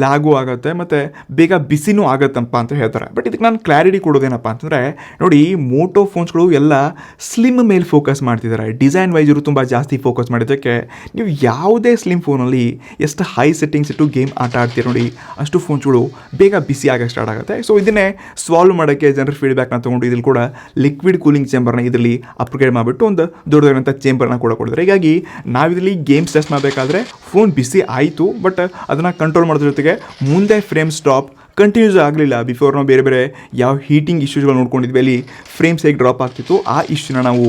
ಲ್ಯಾಗು ಆಗುತ್ತೆ ಮತ್ತು ಬೇಗ ಬಿಸಿನೂ ಆಗುತ್ತಪ್ಪ ಅಂತ ಹೇಳ್ತಾರೆ. ಬಟ್ ಇದಕ್ಕೆ ನಾನು ಕ್ಲಾರಿಟಿ ಕೊಡೋದೇನಪ್ಪ ಅಂತಂದರೆ, ನೋಡಿ ಮೋಟೋ ಫೋನ್ಸ್ಗಳು ಎಲ್ಲ ಸ್ಲಿಮ್ ಮೇಲೆ ಫೋಕಸ್ ಮಾಡ್ತಿದ್ದಾರೆ. ಡಿಸೈನ್ ವೈಸ್ ಇವರು ತುಂಬ ಜಾಸ್ತಿ ಫೋಕಸ್ ಮಾಡಿದ್ದಕ್ಕೆ ನೀವು ಯಾವುದೇ ಸ್ಲಿಮ್ ಫೋನಲ್ಲಿ ಎಷ್ಟು ಹೈ ಸೆಟ್ಟಿಂಗ್ಸ್ ಇಟ್ಟು ಗೇಮ್ ಆಟ ಆಡ್ತೀರಿ ನೋಡಿ, ಅಷ್ಟು ಫೋನ್ಸ್ಗಳು ಬೇಗ ಬಿಸಿ ಆಗೋಕ್ಕೆ ಸ್ಟಾರ್ಟ್ ಆಗುತ್ತೆ. ಸೊ ಇದನ್ನೇ ಸಾಲ್ವ್ ಮಾಡೋಕ್ಕೆ ಜನರ ಫೀಡ್ಬ್ಯಾಕ್ನ ತೊಗೊಂಡು ಇದ್ರಲ್ಲಿ ಕೂಡ ಲಿಕ್ವಿಡ್ ಕೂಲಿಂಗ್ ಚೇಂಬರ್ನ ಇದರಲ್ಲಿ ಅಪ್ಗ್ರೇಡ್ ಮಾಡಿಬಿಟ್ಟು ಒಂದು ದೊಡ್ಡದಾದಂಥ ಚೇಂಬರ್ನ ಕೂಡ ಕೊಡಿದ್ರೆ. ಹೀಗಾಗಿ ನಾವಿದರಲ್ಲಿ ಗೇಮ್ಸ್ ಟೆಸ್ಟ್ ಮಾಡಬೇಕಾದ್ರೆ ಫೋನ್ ಬಿಸಿ ಆಯಿತು, ಬಟ್ ಅದನ್ನು ಕಂಟ್ರೋಲ್ ಮಾಡೋದ್ರ ಜೊತೆಗೆ ಮುಂದೆ ಫ್ರೇಮ್ ಸ್ಟಾಪ್, ಕಂಟಿನ್ಯೂಸ್ ಆಗಲಿಲ್ಲ. ಬಿಫೋರ್ ನಾವು ಬೇರೆ ಬೇರೆ ಯಾವ ಹೀಟಿಂಗ್ ಇಶ್ಯೂಸ್ಗಳು ನೋಡ್ಕೊಂಡಿದ್ವಿ, ಅಲ್ಲಿ ಫ್ರೇಮ್ಸ್ ಹೇಗೆ ಡ್ರಾಪ್ ಆಗ್ತಿತ್ತು, ಆ ಇಶ್ಯೂನ ನಾವು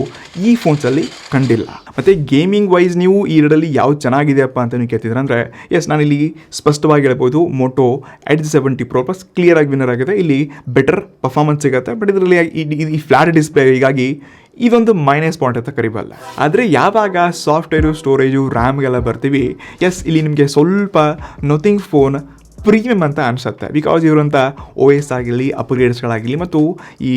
ಈ ಫೋನ್ಸಲ್ಲಿ ಕಂಡಿಲ್ಲ. ಮತ್ತು ಗೇಮಿಂಗ್ ವೈಸ್ ನೀವು ಈ ಎರಡಲ್ಲಿ ಯಾವ್ದು ಚೆನ್ನಾಗಿದೆಯಪ್ಪ ಅಂತ ನೀವು ಕೇಳ್ತಿದ್ರೆ ಅಂದರೆ ಎಸ್, ನಾನಿಲ್ಲಿ ಸ್ಪಷ್ಟವಾಗಿ ಹೇಳ್ಬೋದು ಮೋಟೋ ಎಡ್ಜ್ 70 Pro ಪ್ಲಸ್ ಕ್ಲಿಯರಾಗಿ ವಿನ್ನರ್ ಆಗಿದೆ. ಇಲ್ಲಿ ಬೆಟರ್ ಪರ್ಫಾರ್ಮೆನ್ಸ್ ಸಿಗುತ್ತೆ, ಬಟ್ ಇದರಲ್ಲಿ ಈ ಫ್ಲಾಟ್ ಡಿಸ್ಪ್ಲೇ ಹೀಗಾಗಿ ಇದೊಂದು ಮೈನಸ್ ಪಾಯಿಂಟ್ ಅಂತ ಕರಿಬಲ್ಲ. ಆದರೆ ಯಾವಾಗ ಸಾಫ್ಟ್ವೇರು, ಸ್ಟೋರೇಜು, ರ್ಯಾಮ್ಗೆಲ್ಲ ಬರ್ತೀವಿ, ಎಸ್ ಇಲ್ಲಿ ನಿಮಗೆ ಸ್ವಲ್ಪ ನಥಿಂಗ್ ಫೋನ್ ಪ್ರೀಮಿಯಮ್ ಅಂತ ಅನಿಸುತ್ತೆ. ಬಿಕಾಸ್ ಇವರಂಥ OS ಆಗಿರಲಿ, ಅಪ್ಗ್ರೇಡ್ಸ್ಗಳಾಗಿರಲಿ ಮತ್ತು ಈ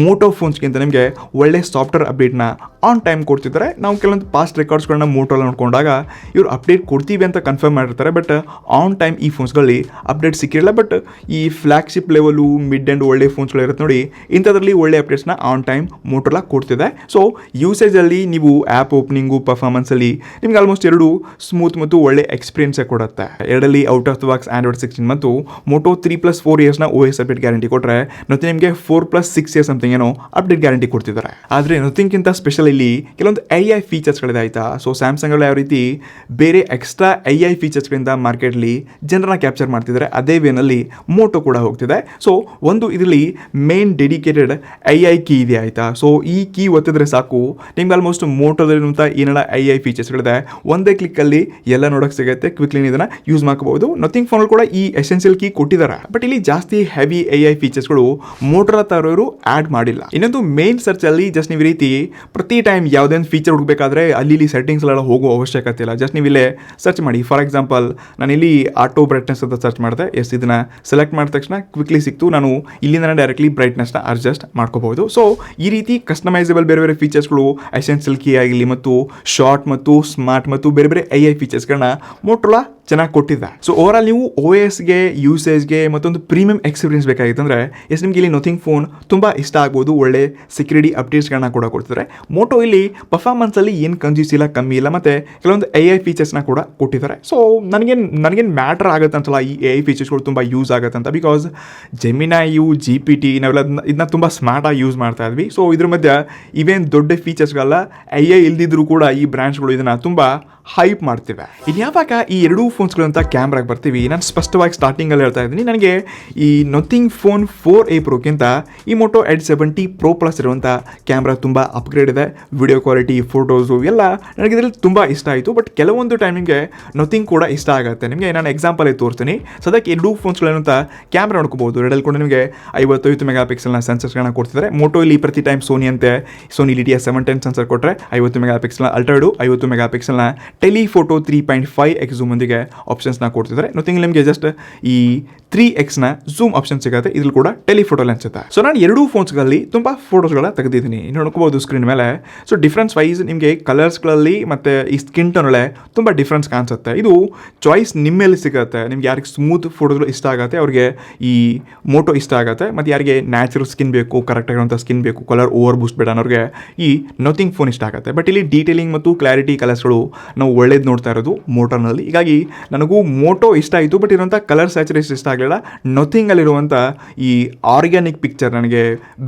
ಮೋಟೋ ಫೋನ್ಸ್ಗಿಂತ ನಿಮಗೆ ಒಳ್ಳೆ ಸಾಫ್ಟ್ವೇರ್ ಅಪ್ಡೇಟ್ನ ಆನ್ ಟೈಮ್ ಕೊಡ್ತಿದ್ದಾರೆ. ನಾವು ಕೆಲವೊಂದು ಪಾಸ್ಟ್ ರೆಕಾರ್ಡ್ಸ್ಗಳನ್ನ ಮೋಟೋಲ್ಲಿ ನೋಡಿಕೊಂಡಾಗ ಇವರು ಅಪ್ಡೇಟ್ ಕೊಡ್ತೀವಿ ಅಂತ ಕನ್ಫರ್ಮ್ ಮಾಡಿರ್ತಾರೆ, ಬಟ್ ಆನ್ ಟೈಮ್ ಈ ಫೋನ್ಸ್ಗಳಲ್ಲಿ ಅಪ್ಡೇಟ್ ಸಿಕ್ಕಿರಲ್ಲ. ಬಟ್ ಈ ಫ್ಲ್ಯಾಗ್ಶಿಪ್ ಲೆವೆಲು, ಮಿಡ್ ಆ್ಯಂಡ್ ಒಳ್ಳೆ ಫೋನ್ಸ್ಗಳು ಇರುತ್ತೆ ನೋಡಿ, ಇಂಥದ್ರಲ್ಲಿ ಒಳ್ಳೆ ಅಪ್ಡೇಟ್ಸ್ನ ಆನ್ ಟೈಮ್ ಮೋಟೋಲ್ಲ ಕೊಡ್ತಿದೆ. ಸೊ ಯೂಸೇಜಲ್ಲಿ ನೀವು ಆ್ಯಪ್ ಓಪನಿಂಗು, ಪರ್ಫಾರ್ಮೆನ್ಸಲ್ಲಿ ನಿಮ್ಗೆ ಆಲ್ಮೋಸ್ಟ್ ಎರಡು ಸ್ಮೂತ್ ಮತ್ತು ಒಳ್ಳೆ ಎಕ್ಸ್ಪೀರಿಯನ್ಸೇ ಕೊಡುತ್ತೆ. ಎರಡಲ್ಲಿ out of the box Android 16 ಮತ್ತು ಮೋಟೋ 3+4 ಇಯರ್ಸ್ನ OS ಅಪ್ಡೇಟ್ ಗ್ಯಾರಂಟಿ ಕೊಟ್ಟರೆ, ನಥಿಂಗ್ ನಿಮಗೆ 4+6 ಇಯರ್ಸ್ ಸಮಥಿಂಗ್ ಏನೋ ಅಪ್ಡೇಟ್ ಗ್ಯಾರಂಟಿ ಕೊಡ್ತಿದ್ದಾರೆ. ಆದರೆ ನಥಿಂಗ್ಗಿಂತ ಸ್ಪೆಷಲ್ ಇಲ್ಲಿ ಕೆಲವೊಂದು AI ಫೀಚರ್ಸ್ಗಳಿದೆ ಆಯಿತಾ. ಸೊ ಸ್ಯಾಮ್ಸಂಗ್ಗಳು ಯಾವ ರೀತಿ ಬೇರೆ ಎಕ್ಸ್ಟ್ರಾ AI ಫೀಚರ್ಸ್ಗಳಿಂದ ಮಾರ್ಕೆಟ್ಲಿ ಜನರನ್ನ ಕ್ಯಾಪ್ಚರ್ ಮಾಡ್ತಿದ್ದಾರೆ, ಅದೇ ವೇನಲ್ಲಿ ಮೋಟೋ ಕೂಡ ಹೋಗ್ತಿದೆ. ಸೊ ಒಂದು ಇದರಲ್ಲಿ ಮೇನ್ ಡೆಡಿಕೇಟೆಡ್ AI ಕೀ ಇದೆ ಆಯಿತಾ. ಸೊ ಈ ಕೀ ಒತ್ತಿದ್ರೆ ಸಾಕು, ನಿಮ್ಗೆ ಆಲ್ಮೋಸ್ಟ್ ಮೋಟೋದಲ್ಲಿರುವಂಥ ಏನೆಲ್ಲ AI ಫೀಚರ್ಸ್ಗಳಿದೆ ಒಂದೇ ಕ್ಲಿಕ್ಕಲ್ಲಿ ಎಲ್ಲ ನೋಡೋಕ್ಕೆ ಸಿಗುತ್ತೆ. ಕ್ವಿಕ್ಲಿ ಇದನ್ನು ಯೂಸ್ ಮಾಡ್ಕೋಬಹುದು. ನಥಿಂಗ್ ಫೋನ್ ಕೂಡ ಈ ಎಸೆನ್ಷಿಯಲ್ ಕೀ ಕೊಟ್ಟಿದ್ದಾರೆ, ಬಟ್ ಇಲ್ಲಿ ಜಾಸ್ತಿ ಹೆವಿ AI ಫೀಚರ್ಸ್ಗಳು ಮೋಟೋರ ತರೋರು ಆ್ಯಡ್ ಮಾಡಿಲ್ಲ. ಇನ್ನೊಂದು ಮೇನ್ ಸರ್ಚಲ್ಲಿ ಜಸ್ಟ್ ನೀವು ರೀತಿ ಪ್ರತಿ ಟೈಮ್ ಯಾವುದೇನು ಫೀಚರ್ ಹುಡುಕಬೇಕಾದ್ರೆ ಅಲ್ಲಿ ಸೆಟ್ಟಿಂಗ್ಸ್ಲೆಲ್ಲ ಹೋಗೋ ಅವಶ್ಯಕತೆ ಇಲ್ಲ. ಜಸ್ಟ್ ನೀವು ಇಲ್ಲೇ ಸರ್ಚ್ ಮಾಡಿ. ಫಾರ್ ಎಕ್ಸಾಂಪಲ್ ನಾನಿಲ್ಲಿ ಆಟೋ ಬ್ರೈಟ್ನೆಸ್ ಅಂತ ಸರ್ಚ್ ಮಾಡಿದೆ. ಎಸ್, ಇದನ್ನು ಸೆಲೆಕ್ಟ್ ಮಾಡಿದ ತಕ್ಷಣ ಕ್ವಿಕ್ಲಿ ಸಿಕ್ತು. ನಾನು ಇಲ್ಲಿಂದ ಡೈರೆಕ್ಟ್ಲಿ ಬ್ರೈಟ್ನೆಸ್ನ ಅಡ್ಜಸ್ಟ್ ಮಾಡ್ಕೋಬಹುದು. ಸೊ ಈ ರೀತಿ ಕಸ್ಟಮೈಸಬಲ್ ಬೇರೆ ಬೇರೆ ಫೀಚರ್ಸ್ಗಳು ಎಸೆನ್ಷಿಯಲ್ ಕೀ ಆಗಿರಲಿ ಮತ್ತು ಶಾರ್ಟ್ ಮತ್ತು ಸ್ಮಾರ್ಟ್ ಮತ್ತು ಬೇರೆ ಬೇರೆ AI ಫೀಚರ್ಸ್ಗಳನ್ನ ಮೋಟೋರೋಲಾ ಚೆನ್ನಾಗಿ ಕೊಟ್ಟಿದೆ. ಸೊ ಓವರಾಲ್ ನೀವು OSಗೆ, ಯೂಸೇಜ್ಗೆ ಮತ್ತೊಂದು ಪ್ರೀಮಿಯಂ ಎಕ್ಸ್ಪೀರಿಯನ್ಸ್ ಬೇಕಾಗಿತ್ತು ಅಂದರೆ ಎಸ್, ನಿಮಗೆ ಇಲ್ಲಿ ನಥಿಂಗ್ ಫೋನ್ ತುಂಬ ಇಷ್ಟ ಆಗ್ಬೋದು. ಒಳ್ಳೆ ಸೆಕ್ಯೂರಿಟಿ ಅಪ್ಡೇಟ್ಸ್ಗಳನ್ನ ಕೂಡ ಕೊಡ್ತಿದ್ದಾರೆ. ಮೋಟೋ ಇಲ್ಲಿ ಪರ್ಫಾರ್ಮೆನ್ಸಲ್ಲಿ ಏನು ಕಂಜೂಸ್ ಇಲ್ಲ, ಕಮ್ಮಿ ಇಲ್ಲ, ಮತ್ತು ಕೆಲವೊಂದು AI ಫೀಚರ್ಸ್ನ ಕೂಡ ಕೊಟ್ಟಿದ್ದಾರೆ. ಸೊ ನನಗೇನು ಮ್ಯಾಟ್ರ್ ಆಗುತ್ತೆ ಅಂತಲ್ಲ ಈ AI ಫೀಚರ್ಸ್ಗಳು ತುಂಬ ಯೂಸ್ ಆಗುತ್ತೆ ಅಂತ. ಬಿಕಾಸ್ ಜೆಮಿನಾಯು, GPT ನಾವೆಲ್ಲ ಇದನ್ನ ತುಂಬ ಸ್ಮಾರ್ಟಾಗಿ ಯೂಸ್ ಮಾಡ್ತಾ ಇದ್ವಿ. ಸೊ ಇದ್ರ ಮಧ್ಯೆ ಇವೇನು ದೊಡ್ಡ ಫೀಚರ್ಸ್ಗಳಲ್ಲ, AI ಇಲ್ದಿದ್ರು ಕೂಡ ಈ ಬ್ರ್ಯಾಂಡ್ಸ್ಗಳು ಇದನ್ನು ತುಂಬ ಹೈಪ್ ಮಾಡ್ತಿವೆ. ಇನ್ನು ಯಾವಾಗ ಈ ಎರಡೂ ಫೋನ್ಸ್ಗಳಂತ ಕ್ಯಾಮ್ರಾಗೆ ಬರ್ತೀವಿ, ನಾನು ಸ್ಪಷ್ಟವಾಗಿ ಸ್ಟಾರ್ಟಿಂಗಲ್ಲಿ ಹೇಳ್ತಾ ಇದ್ದೀನಿ, ನನಗೆ ಈ ನಥಿಂಗ್ ಫೋನ್ 4a Proಕ್ಕಿಂತ ಈ ಮೋಟೋ ಎಡ್ಜ್ 70 Pro ಪ್ಲಸ್ ಇರುವಂಥ ಕ್ಯಾಮ್ರಾ ತುಂಬ ಅಪ್ಗ್ರೇಡ್ ಇದೆ. ವಿಡಿಯೋ ಕ್ವಾಲಿಟಿ, ಫೋಟೋಸು ಎಲ್ಲ ನನಗೆ ಇದರಲ್ಲಿ ತುಂಬ ಇಷ್ಟ ಆಯಿತು. ಬಟ್ ಕೆಲವೊಂದು ಟೈಮ್ ನಿಮಗೆ ನಥಿಂಗ್ ಕೂಡ ಇಷ್ಟ ಆಗುತ್ತೆ. ನಿಮಗೆ ನಾನು ಎಕ್ಸಾಂಪಲ್ ತೋರಿಸ್ತೀನಿ. ಸದ್ಯಕ್ಕೆ ಎರಡೂ ಫೋನ್ಸ್ಗಳಂತ ಕ್ಯಾಮ್ರಾ ನೋಡ್ಕೋಬೋದು. ಎರಡಲ್ಲಿ ಕೂಡ ನಿಮಗೆ 55 ಮೆಗಾಪಿಕ್ಸೆಲ್ನ ಸೆನ್ಸರ್ಸ್ಗಳನ್ನ ಕೊಡ್ತಿದ್ದಾರೆ. ಮೋಟೋ ಇಲ್ಲಿ ಪ್ರತಿ ಟೈಮ್ ಸೋನಿ LTS 710 ಸೆನ್ಸರ್ ಕೊಟ್ಟರೆ 50 ಮೆಗಾಪಿಕ್ಸೆಲ್ನ ಅಲ್ಟ್ರಾಡು, 50 ಮೆಗಾಪಿಕ್ಸೆಲ್ನ ಟೆಲಿಫೋಟೋ 3.5x ಝೂಮ್ ಒಂದಿಗೆ ಆಪ್ಷನ್ಸ್ನ ಕೊಡ್ತಿದ್ದಾರೆ. ನಥಿಂಗ್ ನಿಮಗೆ ಜಸ್ಟ್ ಈ 3x ಝೂಮ್ ಆಪ್ಷನ್ ಸಿಗುತ್ತೆ. ಇದ್ರಲ್ಲಿ ಕೂಡ ಟೆಲಿಫೋಟೋ ಲೆನ್ಸ್ ಇದೆ. ಸೊ ನಾನು ಎರಡೂ ಫೋನ್ಸ್ಗಳಲ್ಲಿ ತುಂಬ ಫೋಟೋಸ್ಗಳನ್ನ ತೆಗೆದಿದ್ದೀನಿ, ನೋಡ್ಕೋಬೋದು ಸ್ಕ್ರೀನ್ ಮೇಲೆ. ಸೊ ಡಿಫ್ರೆನ್ಸ್ ವೈಸ್ ನಿಮಗೆ ಕಲರ್ಸ್ಗಳಲ್ಲಿ ಮತ್ತು ಈ ಸ್ಕಿನ್ ಟೋನಲ್ಲೇ ತುಂಬ ಡಿಫ್ರೆನ್ಸ್ ಕಾಣಿಸುತ್ತೆ. ಇದು ಚಾಯ್ಸ್ ನಿಮ್ಮೇಲೆ ಸಿಗುತ್ತೆ. ನಿಮ್ಗೆ ಯಾರಿಗೆ ಸ್ಮೂತ್ ಫೋಟೋಗಳು ಇಷ್ಟ ಆಗುತ್ತೆ ಅವ್ರಿಗೆ ಈ ಮೋಟೋ ಇಷ್ಟ ಆಗುತ್ತೆ, ಮತ್ತು ಯಾರಿಗೆ ನ್ಯಾಚುರಲ್ ಸ್ಕಿನ್ ಬೇಕು, ಕರೆಕ್ಟಾಗಿರುವಂಥ ಸ್ಕಿನ್ ಬೇಕು, ಕಲರ್ ಓವರ್ ಬೂಸ್ಟ್ ಬೇಡ ಅನ್ನೋರಿಗೆ ಈ ನಥಿಂಗ್ ಫೋನ್ ಇಷ್ಟ ಆಗುತ್ತೆ. ಬಟ್ ಇಲ್ಲಿ ಡೀಟೇಲಿಂಗ್ ಮತ್ತು ಕ್ಲಾರಿಟಿ ಕಲರ್ಸ್ಗಳು ನಾವು ಒಳ್ಳೇದು ನೋಡ್ತಾ ಇರೋದು ಮೋಟೋನಲ್ಲಿ. ಹೀಗಾಗಿ ನನಗೂ ಮೋಟೋ ಇಷ್ಟ ಆಯಿತು, ಬಟ್ ಇರುವಂಥ ಕಲರ್ ಸ್ಯಾಚುರೇಷನ್ ಇಷ್ಟ ಆಗಲಿಲ್ಲ. ನಥಿಂಗಲ್ಲಿರುವಂಥ ಈ ಆರ್ಗ್ಯಾನಿಕ್ ಪಿಕ್ಚರ್, ನನಗೆ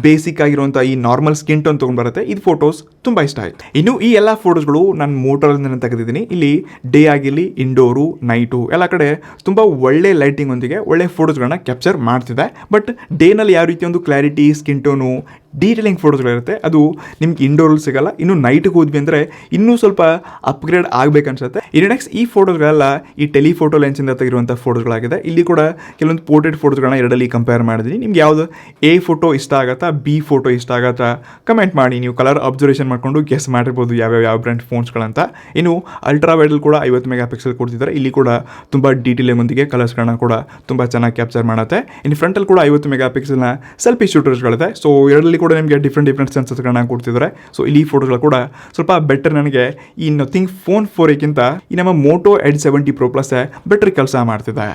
ಬೇಸಿಕ್ ಆಗಿರುವಂಥ ಈ ನಾರ್ಮಲ್ ಸ್ಕಿನ್ ಟೋನ್ ತೊಗೊಂಡು ಬರುತ್ತೆ, ಇದು ಫೋಟೋಸ್ ತುಂಬ ಇಷ್ಟ ಆಯಿತು. ಇನ್ನು ಈ ಎಲ್ಲ ಫೋಟೋಸ್ಗಳು ನಾನು ಮೋಟೋರಿಂದ ತೆಗೆದಿದ್ದೀನಿ. ಇಲ್ಲಿ ಡೇ ಆಗಿರಲಿ, ಇಂಡೋರು, ನೈಟು ಎಲ್ಲ ಕಡೆ ತುಂಬ ಒಳ್ಳೆ ಲೈಟಿಂಗ್ ಒಂದಿಗೆ ಒಳ್ಳೆ ಫೋಟೋಸ್ಗಳನ್ನ ಕ್ಯಾಪ್ಚರ್ ಮಾಡ್ತಿದೆ. ಬಟ್ ಡೇನಲ್ಲಿ ಯಾವ ರೀತಿ ಒಂದು ಕ್ಲಾರಿಟಿ, ಸ್ಕಿನ್ ಟೋನು, ಡೀಟೇಲಿಂಗ್ ಫೋಟೋಸ್ಗಳಿರುತ್ತೆ ಅದು ನಿಮ್ಗೆ ಇಂಡೋರಲ್ಲಿ ಸಿಗಲ್ಲ. ಇನ್ನು ನೈಟ್ಗೆ ಹೋದ್ವಿ ಅಂದರೆ ಇನ್ನೂ ಸ್ವಲ್ಪ ಅಪ್ಗ್ರೇಡ್ ಆಗಬೇಕನ್ಸುತ್ತೆ. ಇನ್ನು ನೆಕ್ಸ್ಟ್ ಈ ಫೋಟೋಸ್ಗಳೆಲ್ಲ ಈ ಟೆಲಿಫೋಟೋ ಲೆನ್ಸಿಂದ ತೆಗಿರುವಂಥ ಫೋಟೋಸ್ಗಳಾಗಿದೆ. ಇಲ್ಲಿ ಕೂಡ ಕೆಲವೊಂದು ಪೋರ್ಟ್ರೇಟ್ ಫೋಟೋಸ್ಗಳನ್ನ ಎರಡಲ್ಲಿ ಕಂಪೇರ್ ಮಾಡಿದ್ದೀನಿ. ನಿಮ್ಗೆ ಯಾವುದು A ಫೋಟೋ ಇಷ್ಟ ಆಗುತ್ತಾ, B ಫೋಟೋ ಇಷ್ಟ ಆಗುತ್ತಾ ಕಮೆಂಟ್ ಮಾಡಿ. ನೀವು ಕಲರ್ ಅಬ್ಸರ್ವೇಷನ್ ಮಾಡಿಕೊಂಡು ಗೆಸ್ ಮಾಡಿರ್ಬೋದು ಯಾವ ಬ್ರ್ಯಾಂಡ್ ಫೋನ್ಸ್ಗಳಂತ. ಇನ್ನು ಅಲ್ಟ್ರಾ ವೈಡಲ್ಲಿ ಕೂಡ 50 ಮೆಗಾಪಿಕ್ಸೆಲ್ ಕೊಡ್ತಿದ್ದಾರೆ. ಇಲ್ಲಿ ಕೂಡ ತುಂಬ ಡೀಟೇಲಿಂಗ್ ಒಂದಿಗೆ ಕಲರ್ಸ್ಗಳನ್ನ ಕೂಡ ತುಂಬ ಚೆನ್ನಾಗಿ ಕ್ಯಾಪ್ಚರ್ ಮಾಡುತ್ತೆ. ಇನ್ನು ಫ್ರಂಟಲ್ಲಿ ಕೂಡ 50 ಮೆಗಾಪಿಕ್ಸೆಲ್ನ ಸೆಲ್ಫಿ ಶೂಟರ್ಸ್ಗಳಿದೆ. ಸೊ ಎರಡಲ್ಲಿ ಕೂಡ ನಿಮಗೆ ಡಿಫ್ರೆಂಟ್ ಸೆನ್ಸರ್ಸ್ಗಳನ್ನ ಕೊಡ್ತಿದ್ದಾರೆ. ಸೊ ಇಲ್ಲಿ ಫೋಟೋಗಳು ಕೂಡ ಸ್ವಲ್ಪ ಬೆಟರ್. ನನಗೆ ಈ ನಥಿಂಗ್ ಫೋನ್ 4a ಈ ನಮ್ಮ Moto Edge 70 Pro plus better ಕೆಲಸ ಮಾಡ್ತಿದೆ.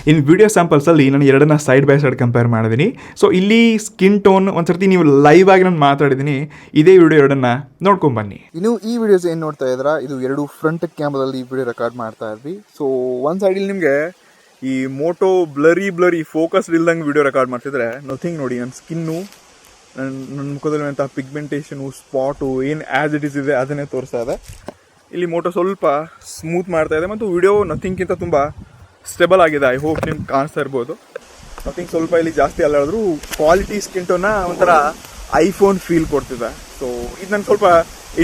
ಇನ್ನು ವಿಡಿಯೋ ಸ್ಯಾಂಪಲ್ಸಲ್ಲಿ ನಾನು ಎರಡನ್ನ ಸೈಡ್ ಬೈ ಸೈಡ್ ಕಂಪೇರ್ ಮಾಡಿದ್ದೀನಿ. ಸೊ ಇಲ್ಲಿ ಸ್ಕಿನ್ ಟೋನ್ ಒಂದ್ಸರ್ತಿ ನೀವು ಲೈವ್ ಆಗಿ ನಾನು ಮಾತಾಡಿದ್ದೀನಿ. ಇದೇ ವಿಡಿಯೋ ಎರಡನ್ನ ನೋಡ್ಕೊಂಡ್ ಬನ್ನಿ. ಇನ್ನು ಈ ವಿಡಿಯೋಸ್ ಏನು ನೋಡ್ತಾ ಇದ್ದೀರಾ, ಇದು ಎರಡು ಫ್ರಂಟ್ ಕ್ಯಾಮ್ರಾದಲ್ಲಿ ಈ ವಿಡಿಯೋ ರೆಕಾರ್ಡ್ ಮಾಡ್ತಾ ಇದ್ವಿ. ಸೊ ಒಂದು ಸೈಡಲ್ಲಿ ನಿಮಗೆ ಈ ಮೋಟೋ ಬ್ಲರಿ ಫೋಕಸ್ ಇಲ್ದಂಗೆ ವಿಡಿಯೋ ರೆಕಾರ್ಡ್ ಮಾಡ್ತಿದ್ರೆ, ನಥಿಂಗ್ ನೋಡಿ ನನ್ನ ಸ್ಕಿನ್ನು, ನನ್ನ ಮುಖದಲ್ಲಿ ಅಂತ ಪಿಗ್ಮೆಂಟೇಷನು, ಸ್ಪಾಟು ಏನು ಆ್ಯಸ್ ಇಟ್ ಇದೆ ಅದನ್ನೇ ತೋರಿಸ್ತಾ ಇದೆ. ಇಲ್ಲಿ ಮೋಟೋ ಸ್ವಲ್ಪ ಸ್ಮೂತ್ ಮಾಡ್ತಾ ಇದೆ ಮತ್ತು ವಿಡಿಯೋ ನಥಿಂಗ್ಗಿಂತ ತುಂಬ ಸ್ಟೇಬಲ್ ಆಗಿದೆ. ಐ ಹೋಪ್ ನಿಮ್ಗೆ ಕಾಣಿಸ್ತಾ ಇರ್ಬೋದು. ನಥಿಂಗ್ ಸ್ವಲ್ಪ ಇಲ್ಲಿ ಜಾಸ್ತಿ ಅಲ್ಲಾದ್ರೂ ಕ್ವಾಲಿಟಿ ಸ್ಕಿನ್ ಟೋನ್ನ ಒಂಥರ ಐಫೋನ್ ಫೀಲ್ ಕೊಡ್ತಿದೆ. ಸೊ ಇದು ನನ್ಗೆ ಸ್ವಲ್ಪ